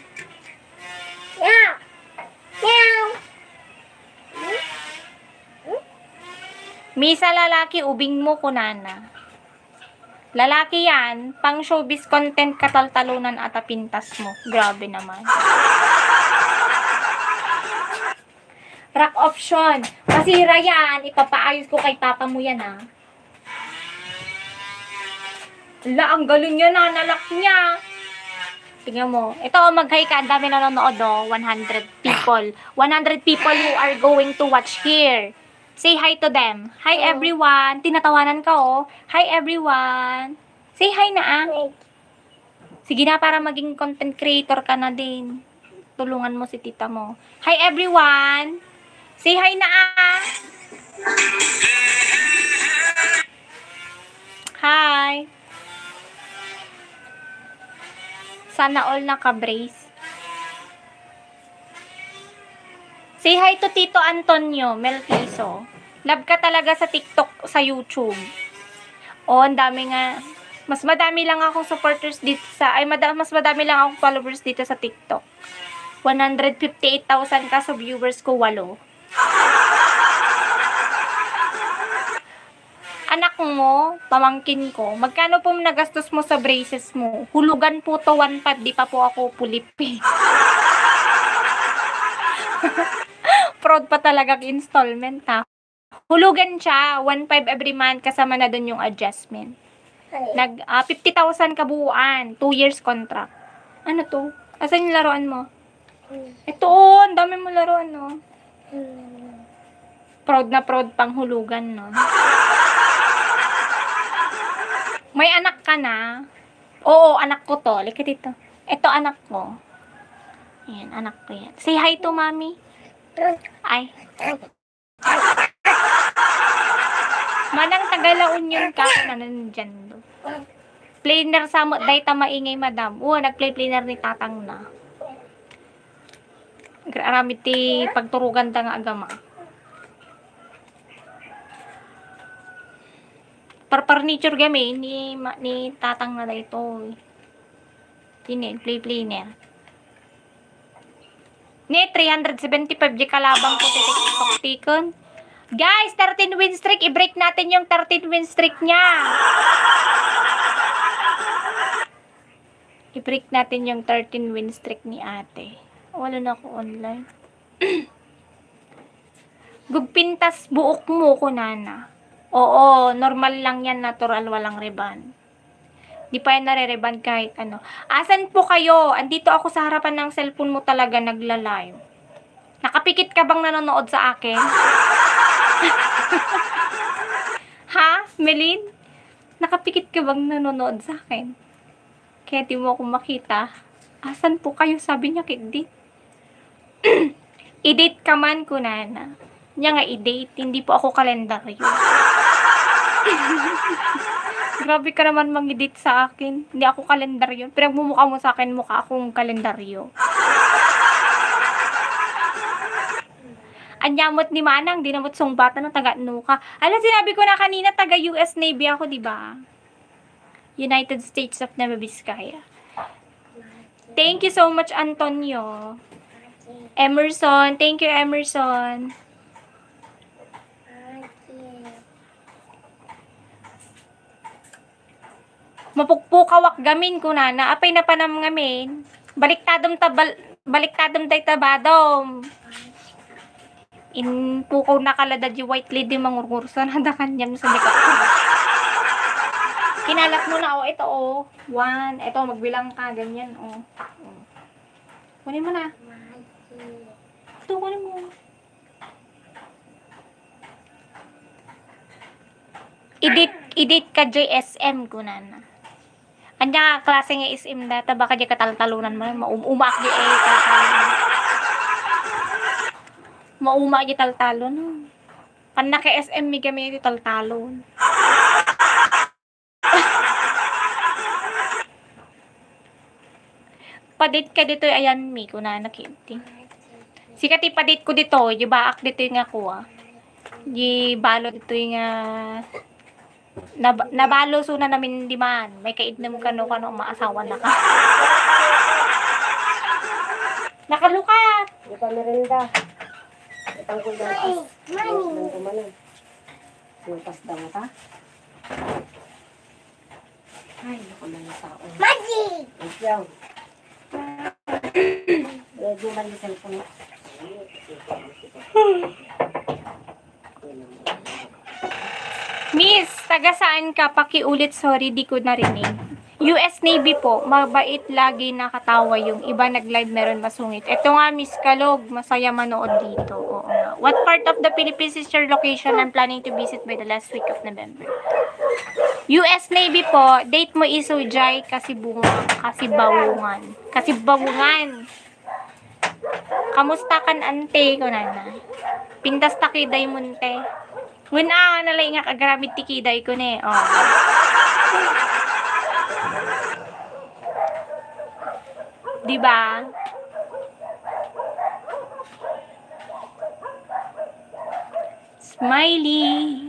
Meow. Meow. Misa lalaki, ubing mo, kunana. Lalaki yan, pang showbiz content kataltalunan at pintas mo. Grabe naman. Rock option. Masira yan. Ipapaayos ko kay papa mo yan, ha. Ala, ang galing niya, nanalak niya. Tingnan mo. Ito, mag-hi ka. Ang dami nanonood, 100 people. 100 people who are going to watch here. Say hi to them. Hi, everyone. Tinatawanan ka, Hi, everyone. Say hi na, Sige na, para maging content creator ka na din. Tulungan mo si tita mo. Hi, everyone. Say hi na, Hi. Sana all naka-brace. Say hi to Tito Antonio Melquizo. Love ka talaga sa TikTok, sa YouTube. Ang dami nga. Mas madami lang akong supporters dito mas madami lang akong followers dito sa TikTok. 158,000 ka, so viewers ko 8. Anak mo, pamangkin ko, magkano po nagastos mo sa braces mo? Hulugan po to 1.5, di pa po ako pulipi. Proud pa talaga installment, ha? Hulugan siya, 1.5 every month, kasama na dun yung adjustment. 50,000 kabuuan, 2 years contract. Ano to? Asan yung laruan mo? Ito, ang dami mo laruan, no? Proud na proud pang hulugan, no? May anak ka na? Oo, anak ko to. Lika dito. Ito, anak ko. Ayan, anak ko yan. Say hi to mommy. Ay. Manang Tagalaon yun ka. Nandiyan do. Planer sa mo. Day ta maingay, madam. Nag-play planer ni tatang na. Arami ti pagturugan ta nga agama. Furniture game ni tatang na dito. Tini, play planer. Ni 375 di kalabang ko tikon. Guys, 13 win streak. I-break natin yung 13 win streak niya. I-break natin yung 13 win streak ni ate. Wala na ako online. Gugpintas buok mo ko, nana. Oo, normal lang yan, natural, walang reban. Di pa yan nare-reban kahit ano. Asan po kayo? Andito ako sa harapan ng cellphone mo talaga nagla-live. Nakapikit ka bang nanonood sa akin? Ha, Melin? Nakapikit ka bang nanonood sa akin? Kaya di mo ako makita. Asan po kayo? Sabi niya, kidit. I-date ka man, kunana. Niya nga i-date, hindi po ako kalendaryo. Grabe ka naman mag-edit sa akin. Hindi ako kalendaryo. Pinagmumukha mo sa akin, mukha akong kalendaryo. Anyamot ni Manang, di namot sungbatan ng taga-nuka. Alam, sinabi ko na kanina, taga-US Navy ako, di ba? United States of Nueva Vizcaya. Thank you so much, Antonio. Emerson, thank you, Emerson. Mapukpukawak gamin ko na apay na panam ngamin. Baliktadom day tabadom. In pukaw nakaladad yung white lady mangurgurso na da kanyam sa likod ko. Kinalat mo na, ito, 1. Ito, magbilang ka, ganyan, Kunin mo na. Ito, kunin mo. Edit ka JSM ko na. Anya ka klase nga SM data, baka di kataltalunan mo, umak di taltalon. Maumak di taltalon. Pan naka SM mi kami di taltalon. Padit ka dito, ayan mi, ko na nakinting. Sikat ipadit ko dito, yung baak dito yung ako, Yung balo dito yung, nabalo suna namin di man. May kaidnam kano maasawa na ka. Nakalukat! Di pa merinda. Itangkol daw Mami, mami. kumanan. Lumpas daw ka. Ay, naku na yung tao. Magic! Ayaw. Di man yung cellphone. Miss, taga saan ka? Pakiulit, sorry, di ko narinig. US Navy po, mabait lagi nakatawa yung iba nag-live meron masungit. Ito nga, Miss Kalog, masaya manood dito. Oo nga. What part of the Philippines is your location and planning to visit by the last week of November? US Navy po, date mo isujay kasi bawungan. Kamusta kan ante ko na? Pintas takiday munte. Wala nalay nga kagrabit tikiday ko ne. Diba? Smiley.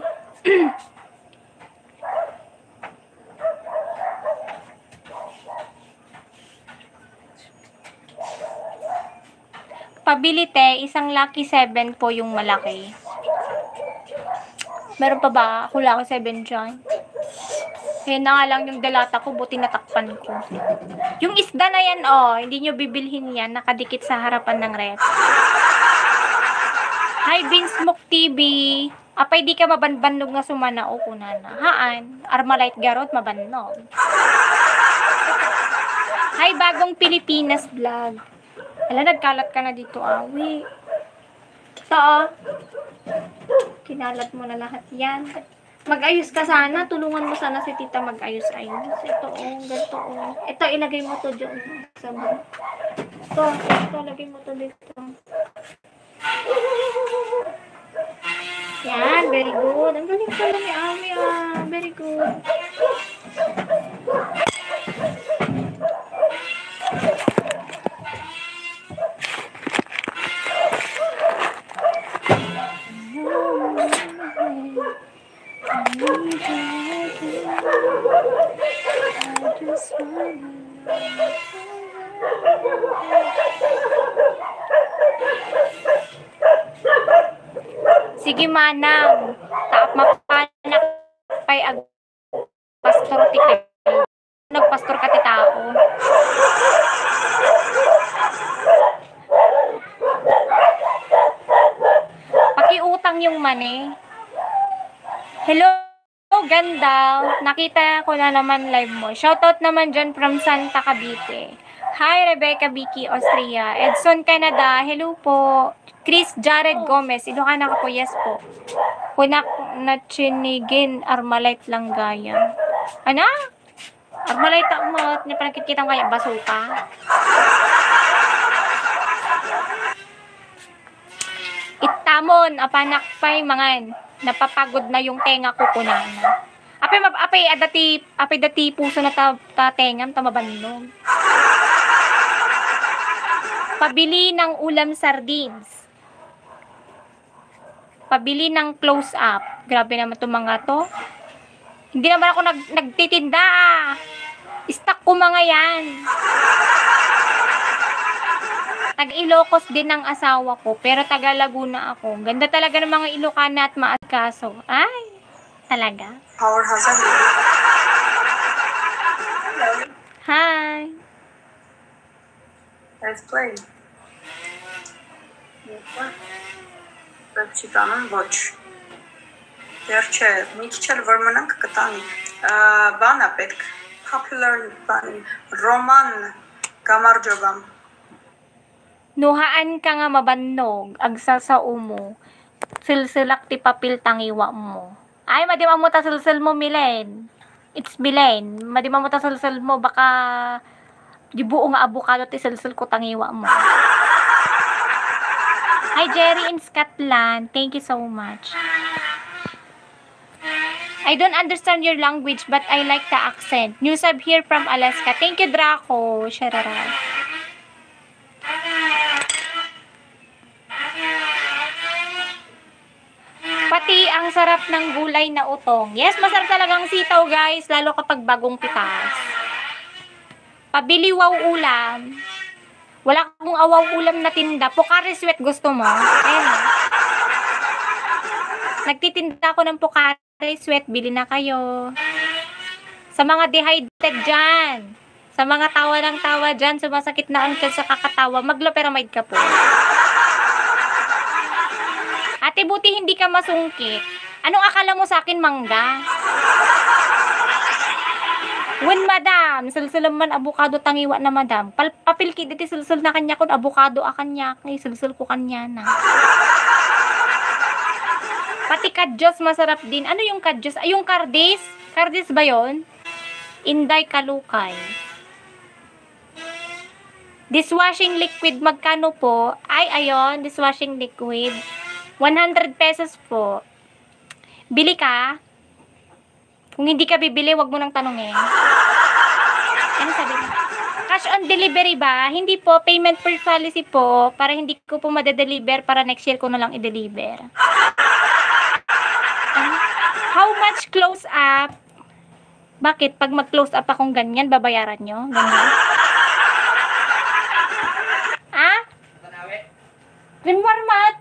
Pabilite, isang lucky 7 po yung malaki. Meron pa ba? Ako lucky 7 dyan. Kaya na nga lang yung delata ko, buti natakpan ko. Yung isda na yan, hindi nyo bibilhin yan. Nakadikit sa harapan ng ref. Hi, Vince Mook TV. Apay di ka mabanbanog nga sumana o kunana. Haan, Armalite Garot mabannog. Hi, Bagong Pilipinas Vlog. Ala, nagkalat ka na dito, awi. Ito, kinalat mo na lahat yan. Mag-ayos ka sana. Tulungan mo sana si tita mag-ayos-ayos. Ito, ganito, Ito, ilagay mo to dyan. Ito, ilagay mo to dito. Yan, very good. Ang galing pala ni Ami, Very good. Sige manang, taap mapanak pay ag pastor ti nagpastor ka ti tao. Pakiutang yung mani. Hello, ganda. Nakita ko na naman live mo. Shoutout naman dyan from Santa Cavite. Hi, Rebecca Vicky, Austria. Edson, Canada. Hello po. Chris Jared Gomez. Ilocana ka po. Yes po. Kunak na chinigin. Armalite lang gaya. Ano? Armalite ang mga napagkikita kaya basuka. Itamon. Apanak pa'y mangan. Napapagod na yung tenga ko kunana. Apay dati puso na tengam tamabanong. Pabili ng ulam sardines. Pabili ng close-up. Grabe naman itong mga to. Hindi naman ako nagtitinda. Stock ko mga yan. Tag-Ilocos din ang asawa ko, pero taga Laguna ako. Ganda talaga ng mga Ilocana at maasikaso. Ay, talaga. Powerhouse and Hi. let's play. Չի տանում, ոչ։ Դեռ չէ, մի քիչ էլ որ մնանք կտանի։ Բան է պետք, popular բան, Roman Gamarjogan։ Nuhaan ka nga mabannog, agsasao mo. Silsilak ti papil tangiwa mo. Ay, madima mo ta silsil mo, Milen. It's Milen. Madima mo ta silsil mo, baka di buo nga abukado ti silsil ko tangiwa mo. Hi, Jerry in Scotland. Thank you so much. I don't understand your language, but I like the accent. New sub here from Alaska. Thank you, Draco. Sharara. Pati ang sarap ng gulay na utong. Yes, masarap talagang sitaw, guys. Lalo kapag bagong pitas. Pabili wow ulam. Wala akong awaw ulam na tinda. Pocari Sweat gusto mo? Ayan o. Nagtitinda ako ng Pocari Sweat. Bili na kayo. Sa mga dehydrated dyan. Sa mga tawa ng tawa dyan. Sumasakit na ang tiyan sa kakatawa. Magloperamide ka po. Ate, buti hindi ka masungkit. Anong akala mo sa akin, mangga? When madam, sulsul man abukado tangiwa na madam. Papil ki diti sulsul na kanya kun abukado a kanya. Ngay sulsul ko kanya na. Pati kadyos masarap din. Ano yung kadyos? Ay, yung kardis? Kardis ba yon? Inday kalukay. Dishwashing liquid, magkano po? Ay, ayon, dishwashing liquid. 100 pesos po. Bili ka? Kung hindi ka bibili, wag mo nang tanongin. Ano sabi mo? Cash on delivery ba? Hindi po. Payment per policy po. Para hindi ko po madedeliver. Para next year ko na lang i-deliver. How much close up? Bakit? Pag mag-close up akong ganyan, babayaran nyo? Ganyan? Ah? Rimwar mat?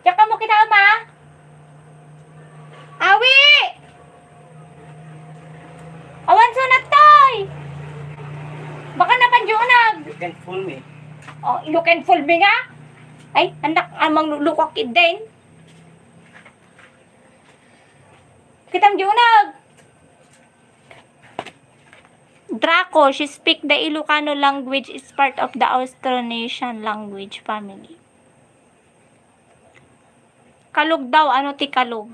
Tsaka mo kinama? Awi! Awan sunat toy! Baka napanjunag! You can fool me. Oh, you can fool me nga? Ay, anak, amang lulukok din. Kitang junag! Draco, she speak the Ilocano language is part of the Austronesian language family. Kalug daw, ano ti kalug?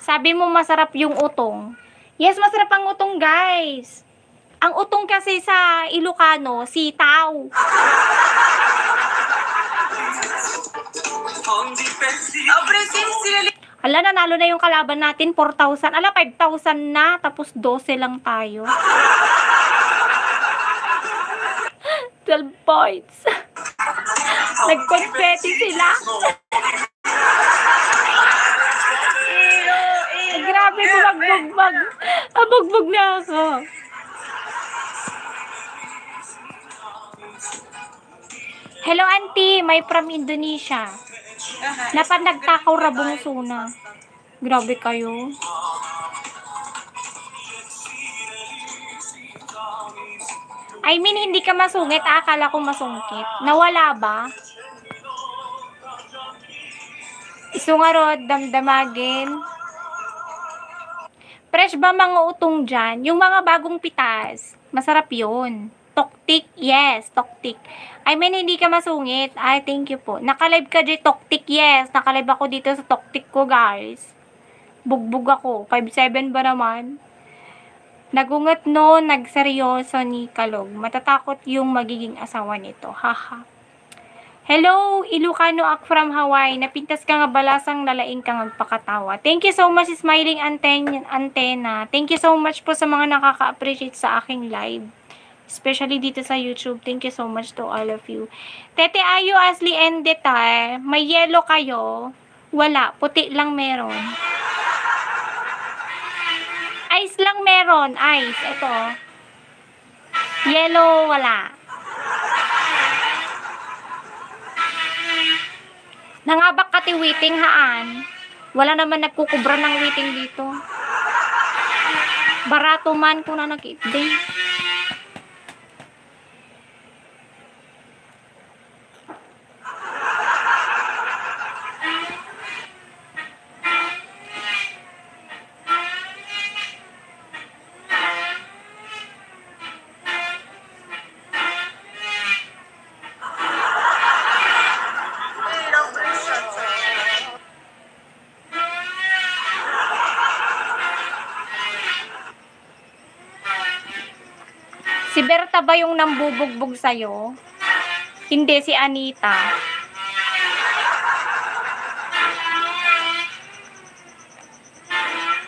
Sabi mo masarap yung utong. Yes, masarap ang utong, guys. Ang utong kasi sa Ilocano, sitaw. Ala, nanalo na yung kalaban natin, 4,000. Ala, 5,000 na, tapos 12 lang tayo. 12 points. Nag-compete sila. Grabe, bumagbog. Abugbog na ako. Hello, auntie. May from Indonesia. Dapat nagtakaw rabong suna. Grabe kayo. I mean, hindi ka masungit. Akala ko masungkit. Nawala ba? Isungarod, damdamagin. Fresh ba mga utong dyan? Yung mga bagong pitas, masarap yun. Toktik, yes, toktik. I mean, hindi ka masungit. Ay, thank you po. Nakalive ka dyan, toktik, yes. Nakalive ako dito sa toktik ko, guys. Bugbog ako. 5'7" ba naman? Nagungat no, nagseryoso ni Kalog. Matatakot yung magiging asawa nito. Haha. Hello, Ilocano ak from Hawaii. Napintas ka nga balasang lalaing kang magpakatawa. Thank you so much, Smiling Antenna. Thank you so much po sa mga nakaka-appreciate sa aking live. Especially dito sa YouTube. Thank you so much to all of you. Tete Ayo, Asli Endeta. May yellow kayo? Wala. Puti lang meron. Ice lang meron. Ice. Ito. Yellow, wala. Nangabak ka ti waiting haan. Wala naman nagkukubra ng waiting dito. Barato man kung na nakitday. Si Berta ba yung nambubugbog sa'yo? Hindi, si Anita.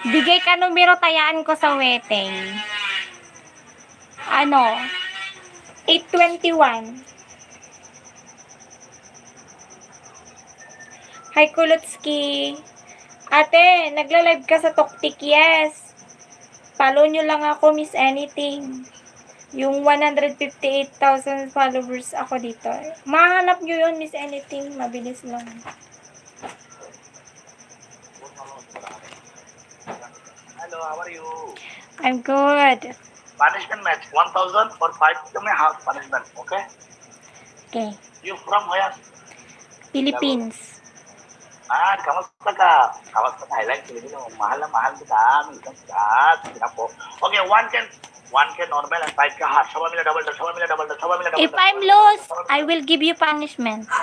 Bigay ka numero, tayaan ko sa wedding. Ano? 821. Hi, Kulutski. Ate, nagla-live ka sa Toktik? Yes. Follow nyo lang ako, Miss Anything. Yung 158,000 followers ako dito. Mahanap nyo yun, Miss Anything. Mabilis lang. Hello, how are you? I'm good. Punishment match 1,000 for 5 half punishment. Okay? Okay. You from where? Philippines. Kamusta ka? Kamusta ka? I like Filipino. Mahal na mahal kita. Okay, one can normal and 5 ka hard. Sawa mila double. If I'm lost, I will give you punishment. Hey,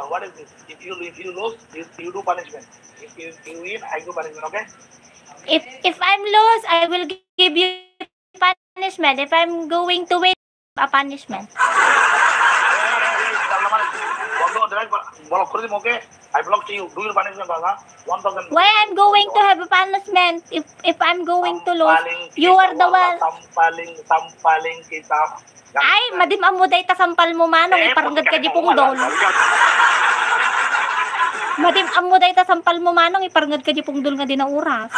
what is this? If you lose, you do punishment. If you win, I do punishment. Okay? If I'm lost, I will give you punishment. If I'm going to win, a punishment. Okay? I block to you. Do your punishment, 1,000. Why I'm going to have a punishment if I'm going to lose? You are the one. Sampaling kita. Ay, madim amuday ta sampal mo manong iparangad ka di pungdol. Madim amuday ta sampal mo manong iparangad ka di pungdol nga di na oras.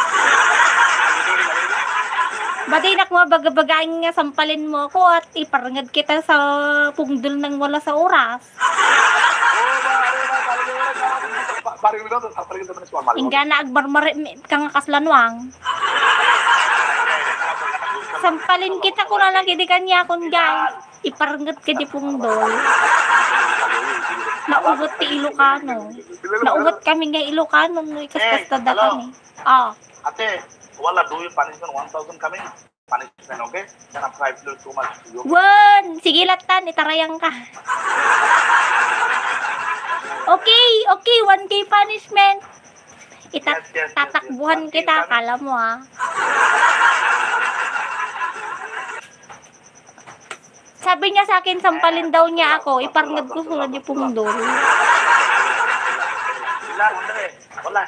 Badinak mo bagabagain nga sampalin mo ako at iparangad kita sa pungdol nang wala sa oras. Ingga na agbarmari kang kaslanwang. Sampalin kita ko na lang kiti kanya kung gang iparanggat ka di pungdol. Naugot ti Ilocano. Naugot kami nga Ilocano no ikas tada kami. Ate, wala do you punishment 1,000 kami? Punishment, okay? Can apply too much to you. Wan, sige latan itarayang ka. Okay, 1K punishment. Tatakbuhan kita, kala mo Sabi niya sa akin, sampalin daw niya ako. Iparangad ko sulad yung pungdol. Wala,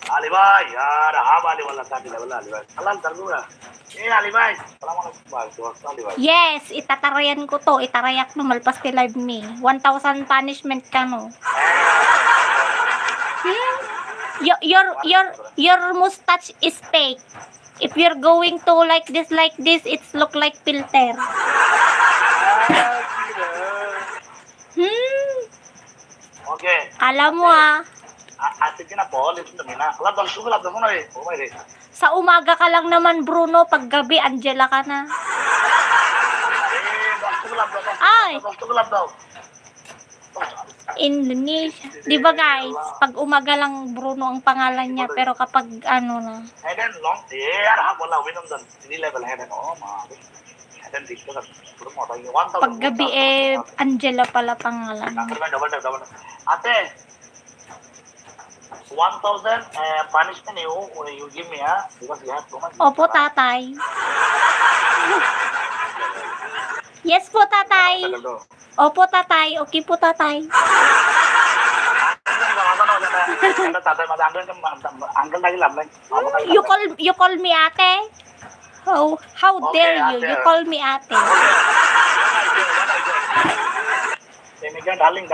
Alibay, yaar, habali wala tadi wala alibay. Alam targura. Alibay. Alibay. Yes, itatarayan ko to. Itarayak no, malpas ti live me. 1,000 punishment ka no. Your mustache is fake. If you're going to like this, it's look like filter. Okay. Alam mo Sige na po, listen to me na. Alam mo na eh. Okay. Sa umaga ka lang naman Bruno, pag gabi Angela ka na. Ay! Indonesia. Di ba guys, pag umaga lang Bruno ang pangalan niya, pero kapag ano na. Pag gabi Angela pala pangalan. Ate, 1,000 punishment you give me, because you have too much. Opo, tatay. Yes po, tatay. Opo, tatay. Okay po, tatay. You call me ate? How dare you? You call me ate. Darling.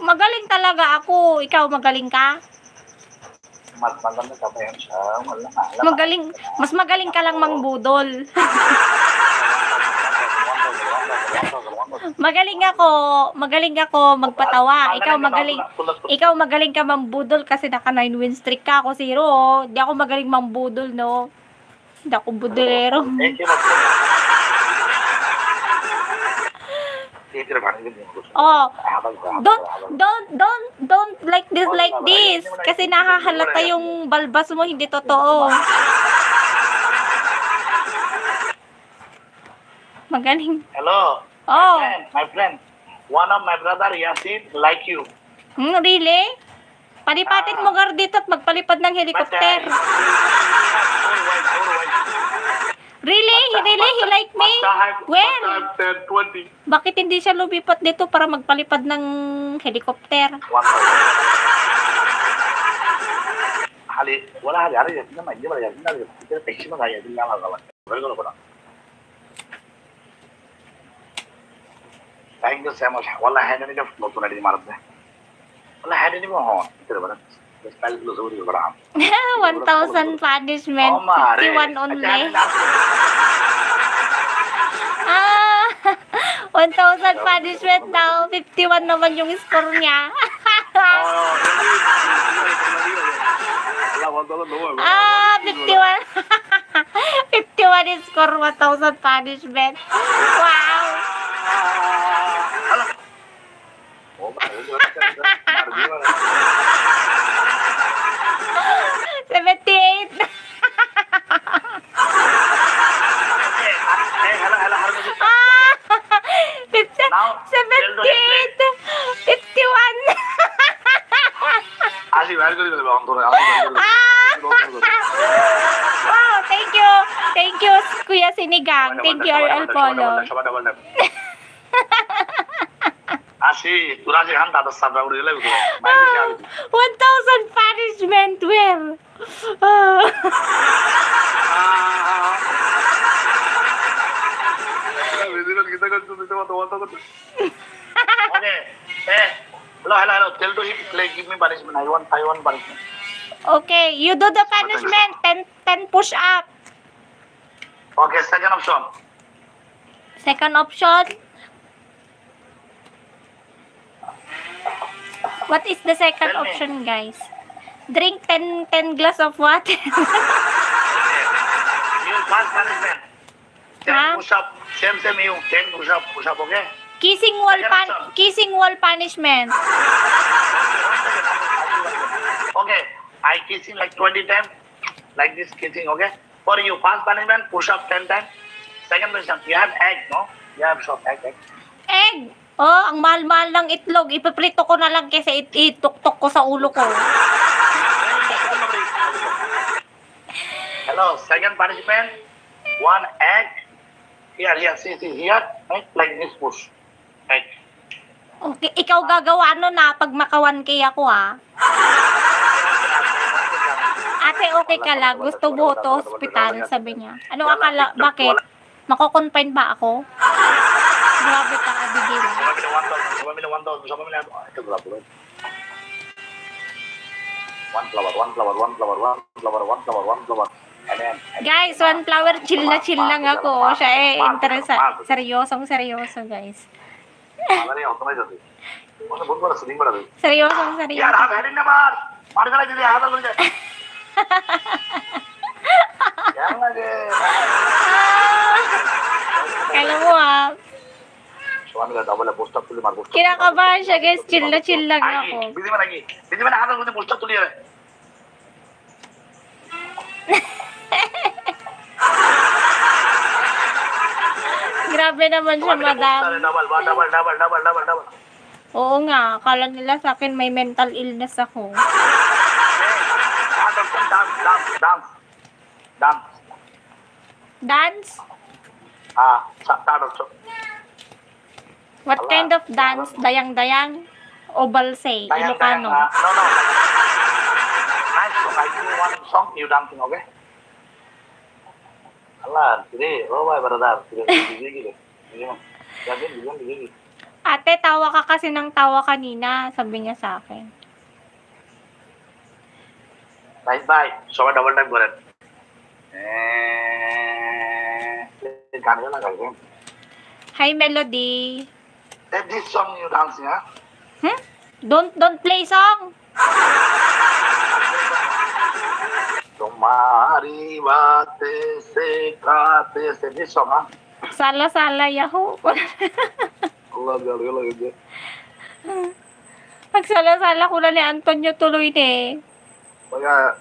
Magaling talaga ako. Ikaw, magaling ka? Mas magaling ka lang mangbudol. Magaling ako magpatawa. Ikaw magaling ka mambudol kasi naka 9 win streak ka, ako 0. Di ako magaling mambudol, no. Di ako budolero. Oh, don't like this kasi nakahalata yung balbas mo, hindi totoo. Magaling. Hello. Oh. My friend. one of my brother Yasin like you. Really? Palipatin mo gar dito at magpalipad ng But helicopter. he has four wives. Really? He like me? When? 10, 20. Bakit hindi siya lumipat dito para magpalipad ng helicopter? 1,000. hali, wala hali, hari yakin naman, hindi wala yakin na, kita taxi mo kaya, hindi lang magawa. Very good. Thank you so much. Wala hand ni flow to na di marad. Wala hand ni mo ho. Ito ba? Style flow so di ba? 1,000 punishment, 51 only. 1,000 punishment daw, 51 naman yung score niya. 51. 51 is score, 1,000 punishment. Wow. 78. Now, 78. 51. Así, very good. Wow, thank you. Thank you, Kuya Sinigang. Thank you, RL Polo. Así, tú la llegas a estar de aburrido. 1,000 punishment. Where? Okay. Hello. Tell to him, play, give me punishment. I want punishment. Okay, you do the punishment. 10 push up. Okay, second option. Second option. What is the second Tell me. option, guys? Drink 10 glass of water. You first punishment. 10 Huh? push up. Same you. 10 push up, okay? Kissing wall punishment. Okay, I kissing like 20 times, like this kissing, okay? For you, first punishment, push up 10 times. Second punishment, you have egg, no? You have short egg. Egg. Oh, ang mahal-mahal ng itlog. Ipiprito ko na lang kaysa ituktok ko sa ulo ko. Hello, second punishment, one egg. Here, see, here, right? Like this push. Egg. Okay, ikaw gagawa nun na pag makawan kaya ako ha. Ate, okay ka lang. Gusto mo to hospital, sabi niya. Ano akala? Bakit? Mako-confine ba ako? Grabe ka, Abigail. Sama mina 1,000. Ito berapa? One flower. And then, Guys, one flower, chill lang ako. Siya seryosong, guys. Madre, automatically. Ano ba ba sing ba? Seryosong. यार आप हेडिंग ना मार गला दीदी हाथ लग जाए क्या लगे Kala mo ha. स्वामी का डबल पोस्ट अप तुली मार post Kinakabahan siya, guys. Chill lang ako. Busy में हाथ लग पोस्ट अप तुली है Grabe naman siya, madam. Double Oo nga, akala nila sa akin may mental illness ako. Dance Dance? Start of What kind of dance? Dayang-dayang? O balse? Ilocano? No. Nice song. I give you one song, you dancing, okay? Allah, today, oh my brother, today, Ate, tawa ka kasi ng tawa kanina, sabi niya sa akin. Bye. So, double time for it. गाने ना गाइए Hi, Melody. this song you dancing ha Don't play song. तुम्हारी बातें से खाते से this song ha Sala-sala, yahoo. Allah gala Pagsala-sala ko na ni Antonio tuloy eh. Kaya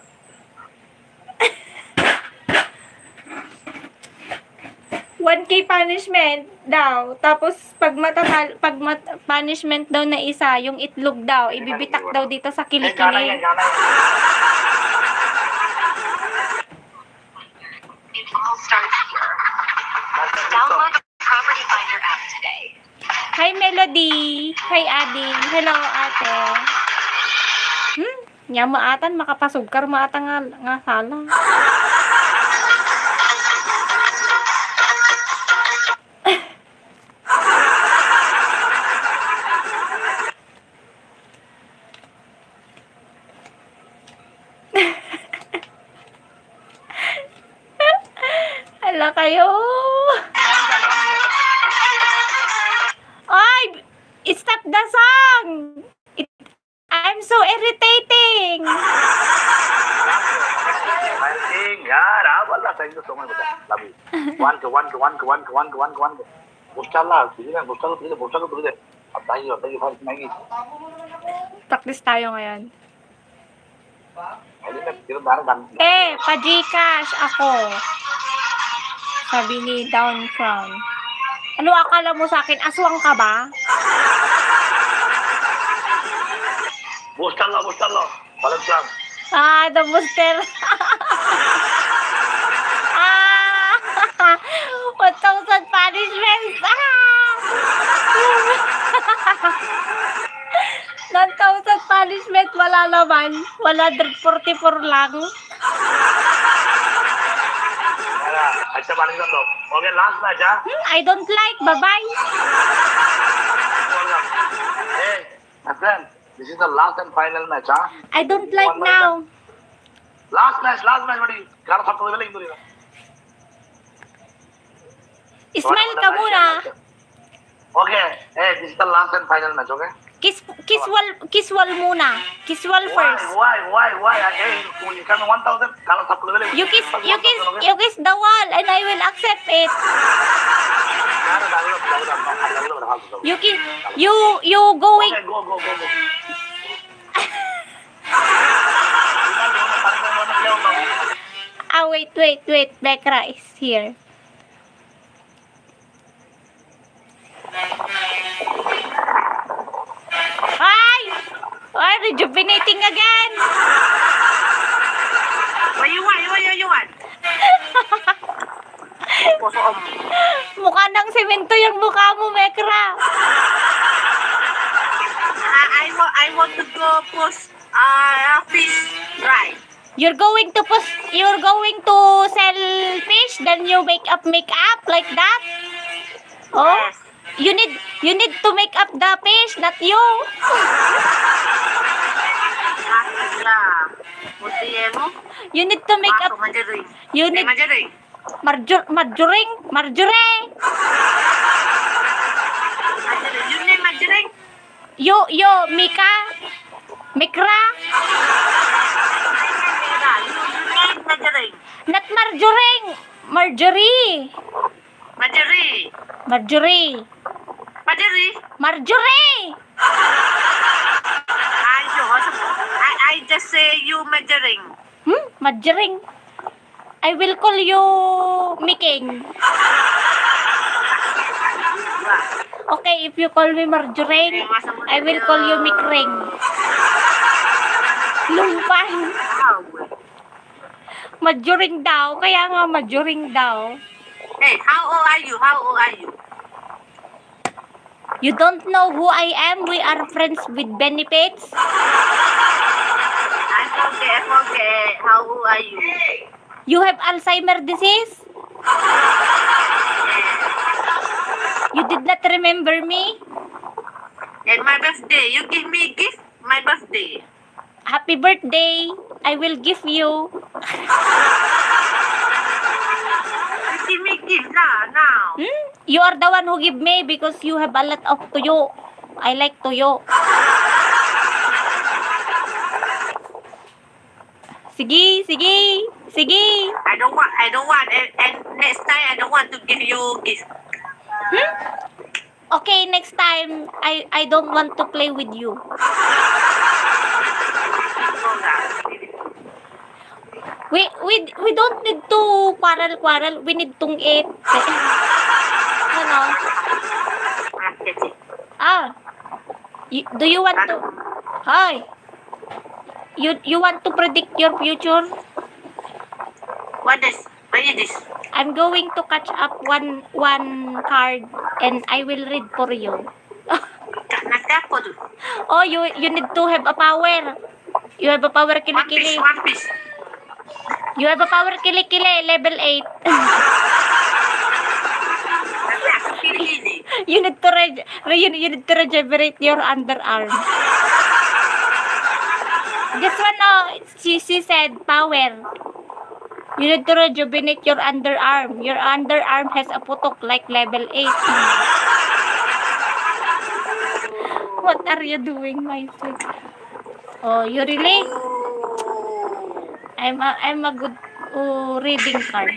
1K punishment daw. Tapos, punishment daw na isa, yung itlog daw, ibibitak daw dito sa Eh, gana yan, kilikili. gana yan. It all starts here. Download the Property Finder app today. Hi, Melody. Hi, Adi. Hello, ate. Nya maatan, makapasugkar maata nga sala. Hala kayo. Ay! Stop the song! I'm so irritating! Fighting, यार wala thank you so much beta. Love you. One. Bustala, bustala tuloy de. Tayo fight nahi. Practice tayo ngayon. Hindi na tiro dan. Pa-Gcash ako. Sabi ni Down Crown. Ano akala mo sa akin? Aswang ka ba? Bustala. Balag lang. The booster. 1,000 punishment. 1,000 punishment. Wala naman. 144 lang. Ay sa balik lang daw. Okay, last match ha. I don't like. Bye-bye. Hey, my friend, this is the last and final match ha. I don't like now. Last match buddy. Kala sa tuloy lang dito. Smile ka muna. Okay, hey, this is the last and final match, okay? Kiswal muna. Kiswal first. Why? Hey, when you come 1,000, kala sa tuloy lang. You kiss the wall and I will accept it. You going. Okay, go. Wait. Bekra is here. Ay, rejuvenating again. What you want? Mukha ng semento yung mukha mo, Bekra. I want to go post fish fry. You're going to sell fish, then you make up like that? Oh? You need to make up the fish, not you. You need to make up. You need Marjorie. You name Marjorie? Yo, Mikra. Not Marjorie. Marjorie. I just say you Marjorie. Marjorie. I will call you Miking. Okay, if you call me Marjorie, I will call you Mikring. Lumpang. Majoring daw. Kaya nga majoring daw. Hey, how old are you? You don't know who I am? We are friends with benefits. I forget. How old are you? You have Alzheimer's disease? You did not remember me? And my birthday, you give me gift? My birthday. Happy birthday. I will give you. You give me gift now. You are the one who give me because you have a lot of tuyo. I like tuyo. Sige. I don't want. And next time, I don't want to give you gift. Okay, next time, I don't want to play with you. We don't need to quarrel. We need to eat. Ilocano. Ah. Do you want to... Hi. You want to predict your future? What is this? I'm going to catch up one card and I will read for you. Nagtapo. Oh, you need to have a power. You have a power kili-kili. One Piece. You have a power kili-kili, level 8. Kili-kili. You need to regenerate your underarm. This one, she said power. You need to rejuvenate your underarm. Your underarm has a putok like level 8. What are you doing, my sweet? Oh, you really? I'm a good reading card.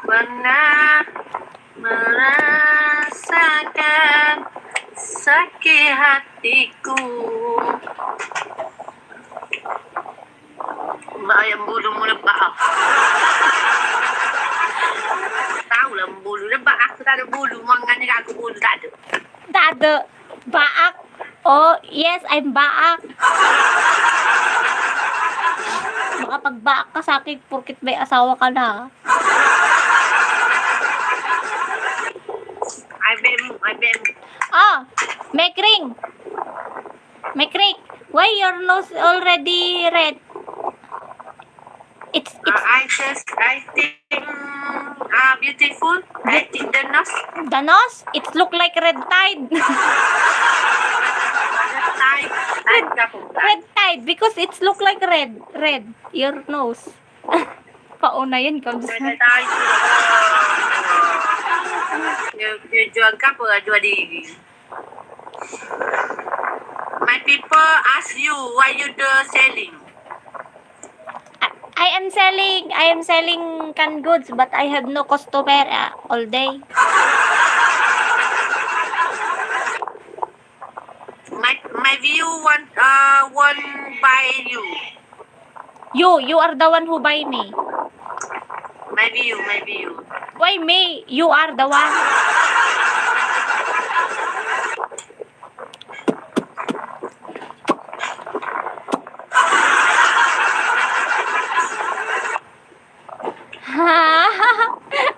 Pernah merasakan sakit hatiku. Mbak ayam bulu mu lebak ah. Tahu lah bulu lebak, aku tak ada bulu, makanya aku bulu tak ada. Tak ada. Baak. Oh, yes, I'm baak. Baka pag baak ka sa akin, porkit may asawa ka na. IBM. Ah, Mekring. Why your nose already red? It's I think beautiful. I think the nose. the nose. It look like red tide. Red tide because it's look like red. Your nose. Pauna yan comes. Jual kapur, jual diri. My people ask you why you do selling. I am selling canned goods, but I have no customer all day. My view want buy you. You are the one who buy me. My view. Why me? You are the one.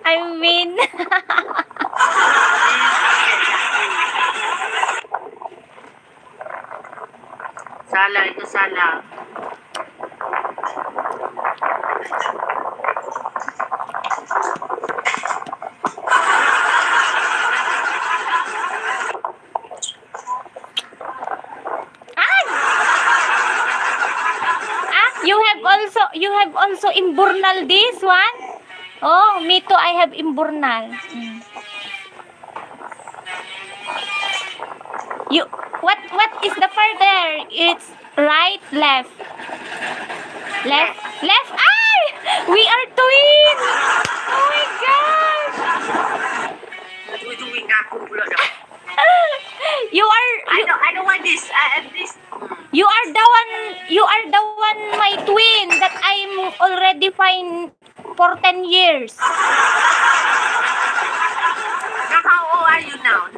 I mean. Salah. You have also imburnal this one? Oh, me too, I have imburnal. What is the further? It's right, left. Left. Ay! We are twins! Oh my gosh! You are I don't want this. This. You are the one my twin that I'm already fine for 10 years. Now how old are you now?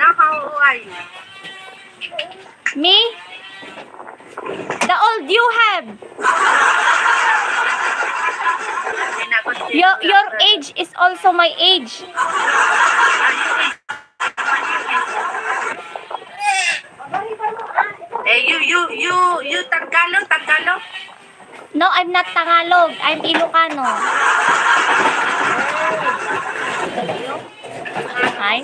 Me? The old you have. Your age is also my age. You Tagalog? No, I'm not Tagalog. I'm Ilocano. Hi.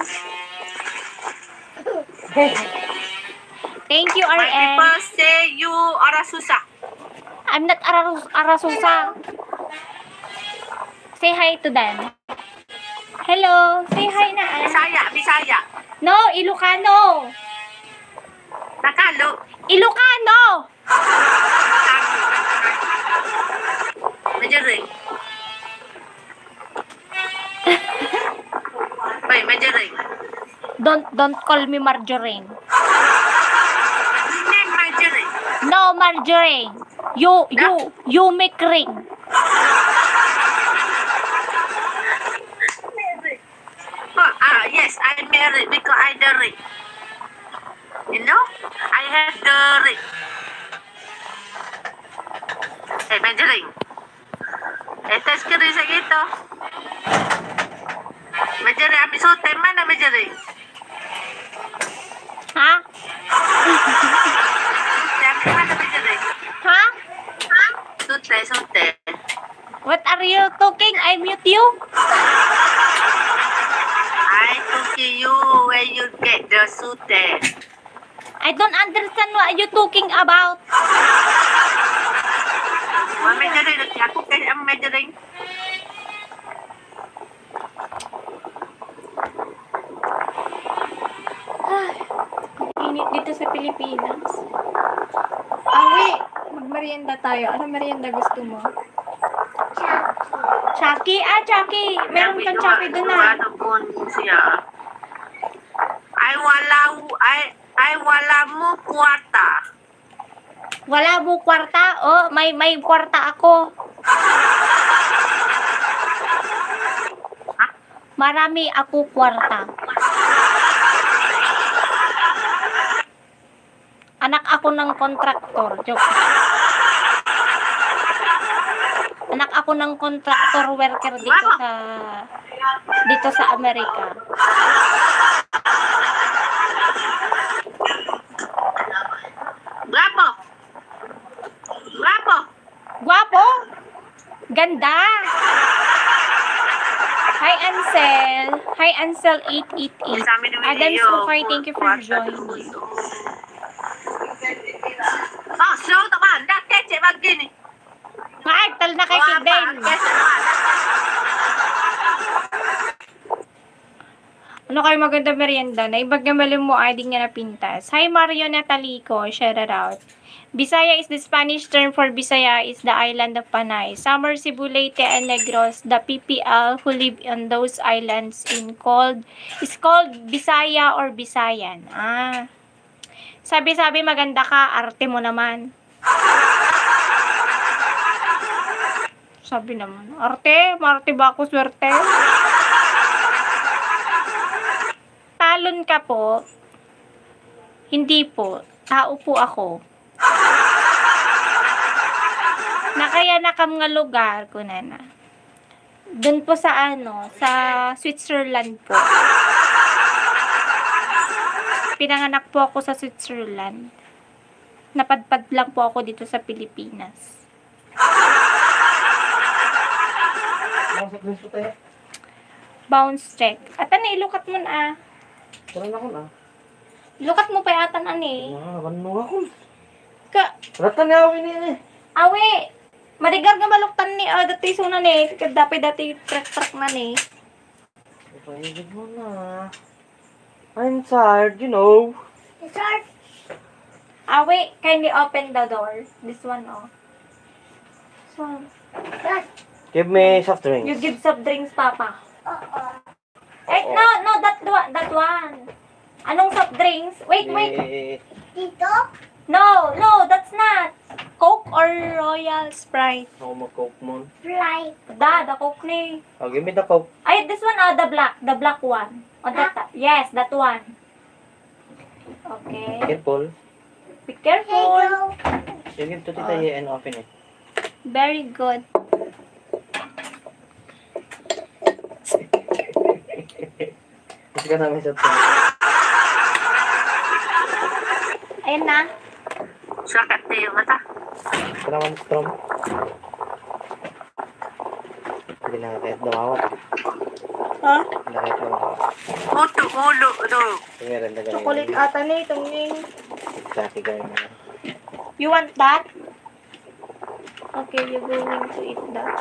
Thank you, My RM. people say you are susah. I'm not Arasusa. Say hi to them. Hello. Say hi na. Bisaya. No, Ilocano. Tagalog. Ilocano. Majaring. Majaring. Don't call me Marjorie. Name Majaring. No, Marjorie. You make ring. Eric because I Derek. You know? I have Derek. Eh, Majoring. Eh, test ka rin sa gito. Majoring, abi sute man na Majoring. Ha? Abi man na Majoring. Ha? Sute. What are you talking? I mute you? I took you where you get the sute. I don't understand what you talking about. Majoring, ako kayo ang Majoring. Init dito sa Pilipinas. Awi, magmerienda tayo. Ano merienda gusto mo? Chucky? Ah, Chucky. Meron kang Chucky doon na. Ano po siya? Ay wala mo kwarta. Wala mo kwarta? Oh, may kwarta ako. Marami ako kwarta. Anak ako ng kontraktor. Joke. Anak ako ng kontraktor worker dito sa Amerika. Guwapo. Guwapo? Ganda. Hi Ansel 888. Adams Sufay, thank you for joining. Oh, slow naman. Dati, mag-gini. Tal na kay Kiden. Ano kayo maganda merienda? Naibagyamalin mo adding nga na pintas. Hi Mario Natalico, shout out. Bisaya is the Spanish term for Bisaya is the island of Panay. Samar, Cebu, Leyte, and Negros, the PPL who live on those islands is called Bisaya or Bisayan. Ah. Sabi-sabi maganda ka, arte mo naman. Sabi naman, arte? Marte ba ako swerte? Talon ka po? Hindi po. Tao po ako. Nakaya na kam nga lugar ko na. Doon po sa sa Switzerland po. Pinanganak po ako sa Switzerland. Napadpad lang po ako dito sa Pilipinas. Bounce check. Atan ilukat mo na. Tara na ko na. Ilukat mo pa atan ani. Ano ako? Ka, Ratan nga awin eh. awi. Marigar nga maluktan ni dati suna ni. Dati truck na ni. Paigid mo na. I'm tired, you know. Awi, kindly open the door. This one, oh. This one. Give me soft drinks. You give soft drinks, Papa. No, that one. Anong soft drinks? Wait. Dito? No, that's not. Coke or Royal Sprite? Ako mag-coke mo. Fly. The Coke ni. Oh, give me the coke. Ay, this one, the black one. On that, yes, that one. Okay. Careful. Be careful. You give to Tita Ye and open it. Very good. Kasi ka namin soft drinks. Ayun na. Sakit na yung mata. Ito naman strom. Hindi na kahit dumawat. Ha? Hindi na kahit dumawat. Ulo. Meron na ganyan. Chocolate ata na itong yung... Saki ganyan na. You want that? Okay, you're going to eat that.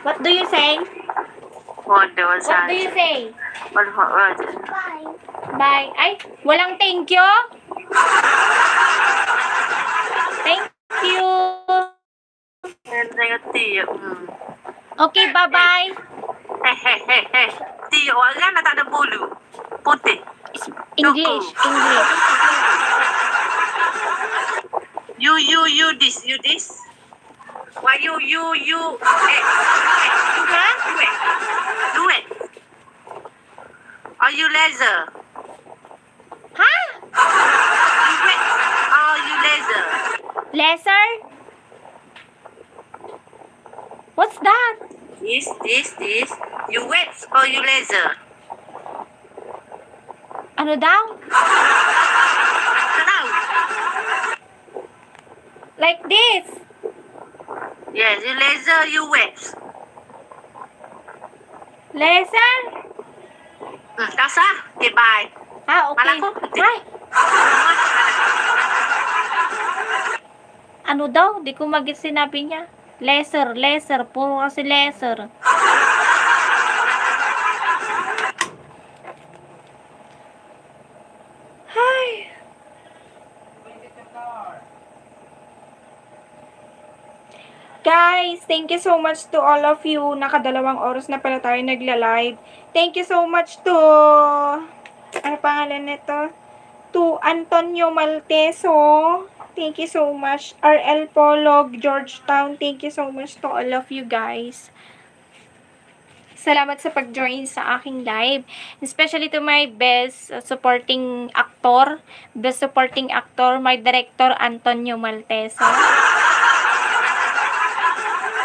What do you say? What do you say? Bye. Bye. Ay, walang thank you? Thank you. Okay, bye-bye. Tiyo, wala na tada bulu. Puti. English. You this. Why you Huh? do it. Are you ready? laser? Ha? You wet or you laser? Laser? What's that? This. You wet or you laser? Ano daw? Hello? Like this. Yes, you laser, you wet. Laser? Tasa? Okay, bye. Ah, okay. Malako. Ay, ano daw? Di ko magit sinabi niya. Laser. Puro kasi laser. Ay. Guys, thank you so much to all of you. Nakadalawang oras na pala tayo nagla-live. Thank you so much to... Ano pangalan nito? To Antonio Malteso. Thank you so much. RL Polog, Georgetown. Thank you so much to all of you guys. Salamat sa pag-join sa aking live. Especially to my best supporting actor. Best supporting actor, my director, Antonio Malteso.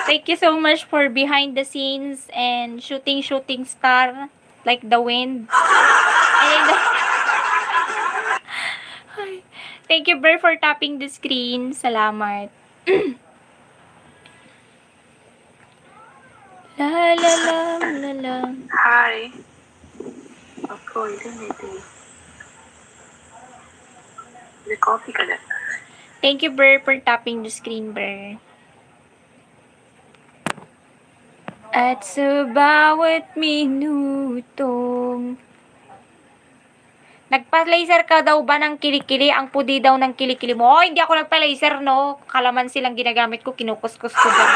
Thank you so much for behind the scenes and shooting star like the wind. And thank you, Ber, for tapping the screen. Salamat. La la la la la. Hi. Ako, hindi. May coffee ka na. Thank you, Ber, for tapping the screen, Ber. At sa bawat minutong nagpa-laser ka daw ba ng kilikili? Ang pudi daw ng kilikili mo. Oh, hindi ako nagpa-laser, no? Kalamansi lang ginagamit ko, kinukuskus ko dyan.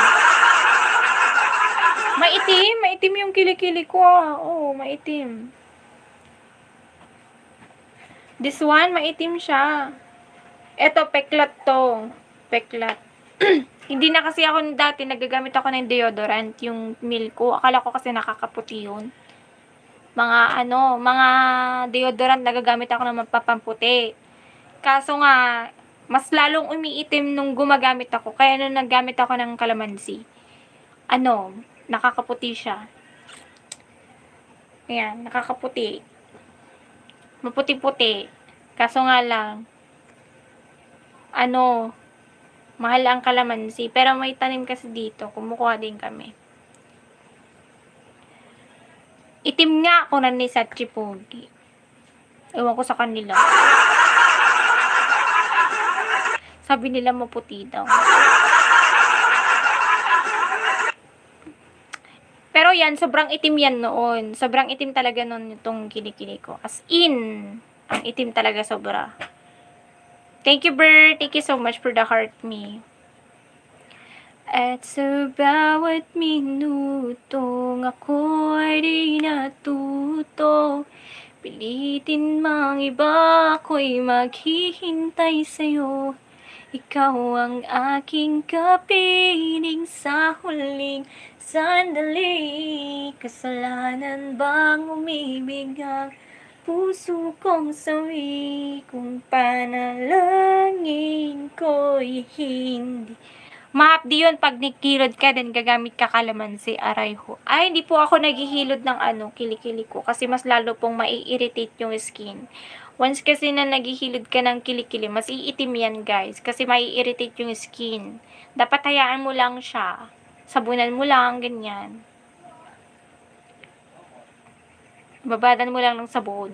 Maitim yung kilikili ko, ah. Oo, maitim. This one, maitim siya. Eto, peklat to. Peklat. Hindi na kasi ako dati nagagamit ako ng deodorant, yung milk ko. Akala ko kasi nakakaputi yun. Mga deodorant nagagamit ako ng mapapamputi. Kaso nga, mas lalong umiitim nung gumagamit ako. Kaya nung naggamit ako ng kalamansi, nakakaputi siya. Ayan, nakakaputi. Maputi-puti. Kaso nga lang, mahal ang kalamansi. Pero may tanim kasi dito. Kumukuha din kami. Itim nga ako na ni Sachi Pogi. Ewan ko sa kanila. Sabi nila maputi daw. Pero yan, sobrang itim yan noon. Sobrang itim talaga noon itong kilikili ko. As in, ang itim talaga sobra. Thank you, Bert. Thank you so much for the heart me. At sa bawat minutong ako'y di natuto, pilitin mang iba ako'y maghihintay sa'yo. Ikaw ang aking kapiling sa huling sandali. Kasalanan bang umibig ang puso kong sawi, kung panalangin ko'y hindi. Mahapdi yun pag nikilod ka, then gagamit ka kalamansi, aray ho. Ay, hindi po ako naghihilod ng kilikili ko, kasi mas lalo pong mai-irritate yung skin. Once kasi na naghihilod ka ng kilikili, mas iitim yan, guys, kasi mai-irritate yung skin. Dapat hayaan mo lang siya. Sabunan mo lang, ganyan. Babadan mo lang ng sabon.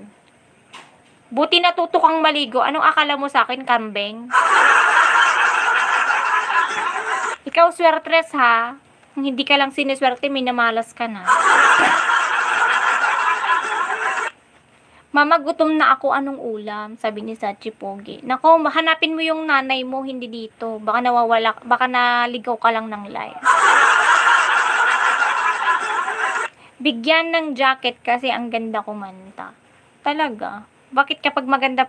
Buti natuto kang maligo. Anong akala mo sa akin, kambing? Ikaw swertres, ha? Kung hindi ka lang siniswerte, minamalas ka na. Mama, gutom na ako. Anong ulam? Sabi ni Sachi Pogi. Nako, hanapin mo yung nanay mo, hindi dito. Baka nawawala, baka naligaw ka lang ng live. Bigyan ng jacket kasi ang ganda kumanta. Talaga. Bakit kapag maganda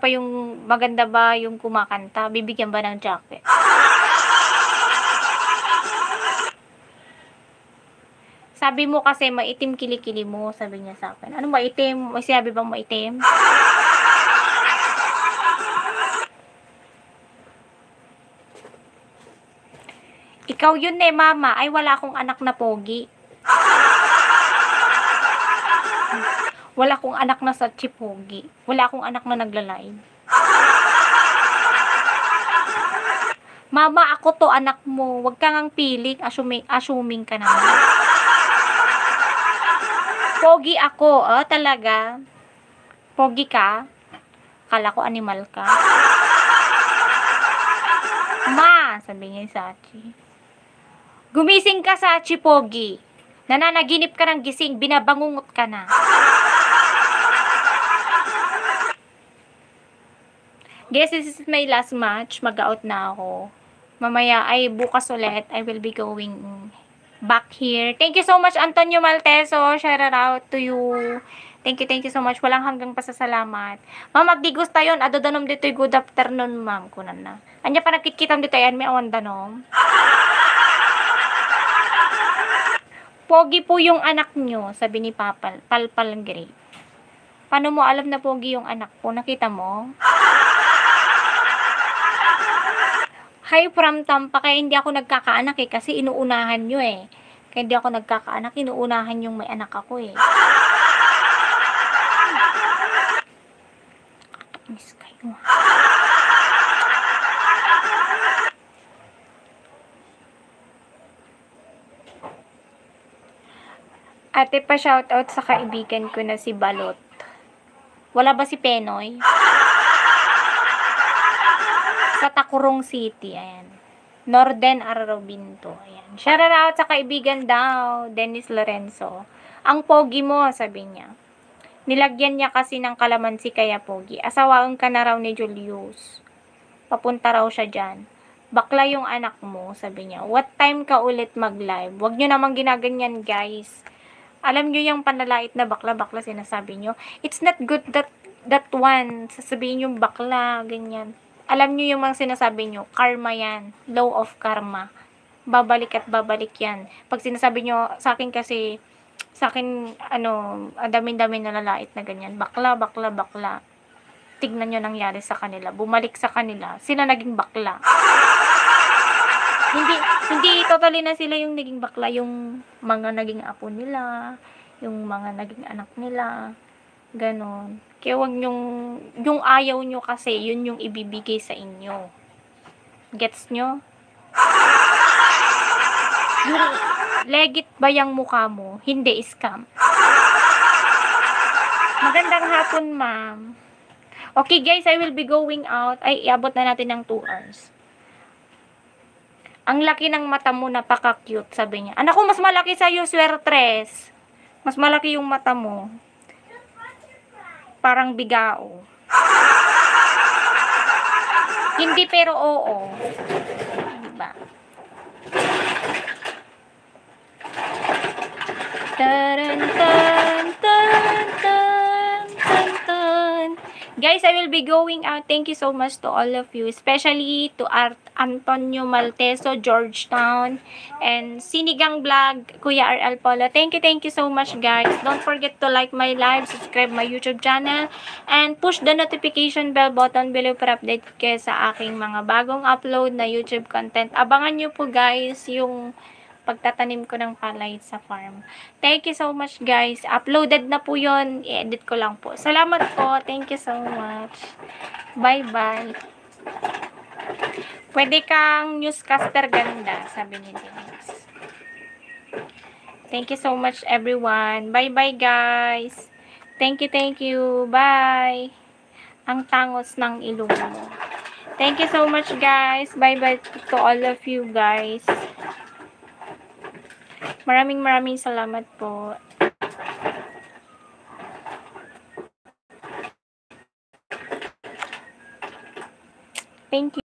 ba yung kumakanta, bibigyan ba ng jacket? Sabi mo kasi maitim kilikili mo, sabi niya sa akin. Ano maitim? May sinabi bang maitim? Ikaw yun eh, mama. Ay, wala akong anak na pogi. Wala akong anak na sa chipogi. Wala akong anak na nagla-live. Mama, ako to, anak mo. Huwag kang ang piling. Assuming ka naman. Pogi ako. Oh, talaga. Pogi ka? Kala ko animal ka. Ma, sabi niya yung Sachi. Gumising ka, Sachi, pogi. Nananaginip ka ng gising. Binabangungot ka na. Guys, this is my last match. Mag-out na ako. Mamaya ay bukas ulit. I will be going back here. Thank you so much, Antonio Malteso. Shout out to you. Thank you so much. Walang hanggang pasasalamat. Ma'am, magdigos tayo. Adodanom dito yung good afternoon, ma'am. Kunan na. Anya pa nakitkitam dito yan. May awan danom. Pogi po yung anak nyo, sabi ni Papal. Palpal Gray. Paano mo alam na pogi yung anak ko? Nakita mo? Hi from Tampa, kaya hindi ako nagkakaanak eh, kasi inuunahan nyo eh. Kaya hindi ako nagkakaanak, inuunahan yung may anak ako eh. Kakainis kayo. Ate, pa shoutout sa kaibigan ko na si Balot. Wala ba si Penoy? Sa Takurong City, ayan. Norden Arrobinto, ayan. Shoutout sa kaibigan daw, Dennis Lorenzo. Ang pogi mo, sabi niya. Nilagyan niya kasi ng kalamansi kaya pogi. Asawaan ka na raw ni Julius. Papunta raw siya dyan. Bakla yung anak mo, sabi niya. What time ka ulit mag-live? Huwag nyo namang ginaganyan, guys. Alam nyo yung panlalait na bakla-bakla sinasabi nyo. It's not good that one. Sasabihin yung bakla, ganyan. Alam nyo yung mga sinasabi nyo, karma yan. Law of karma. Babalik at babalik yan. Pag sinasabi nyo, sa akin kasi, sa akin, dami-dami na lalait na ganyan. Bakla, bakla, bakla. Tignan nyo nangyari sa kanila. Bumalik sa kanila. Sila naging bakla. Hindi totally na sila yung naging bakla. Yung mga naging apo nila. Yung mga naging anak nila. Ganon. Kaya wag yung ayaw nyo kasi, yun yung ibibigay sa inyo. Gets nyo? Yung legit ba yung mukha mo? Hindi, scam. Magandang hapon, ma'am. Okay, guys, I will be going out. Ay, iabot na natin ng 2 hours. Ang laki ng mata mo, napaka-cute, sabi niya. Anak ko, mas malaki sa'yo, swertres. Mas malaki yung mata mo. Parang bigao. Hindi pero oo. Diba? Taran, tan, tan, tan, tan, tan. Guys, I will be going out. Thank you so much to all of you. Especially to Antonio Malteso, Georgetown, and Sinigang Vlog, Kuya RL Polo. Thank you so much, guys. Don't forget to like my live, subscribe my YouTube channel, and push the notification bell button below para update kayo sa aking mga bagong upload na YouTube content. Abangan nyo po, guys, yung pagtatanim ko ng palay sa farm. Thank you so much, guys. Uploaded na po yun. I-edit ko lang po. Salamat po. Thank you so much. Bye-bye. Pwede kang newscaster ganda, sabi ni Denise. Thank you so much, everyone. Bye-bye, guys. Thank you. Bye. Ang tangos ng ilong mo. Thank you so much, guys. Bye-bye to all of you, guys. Maraming salamat po. Thank you.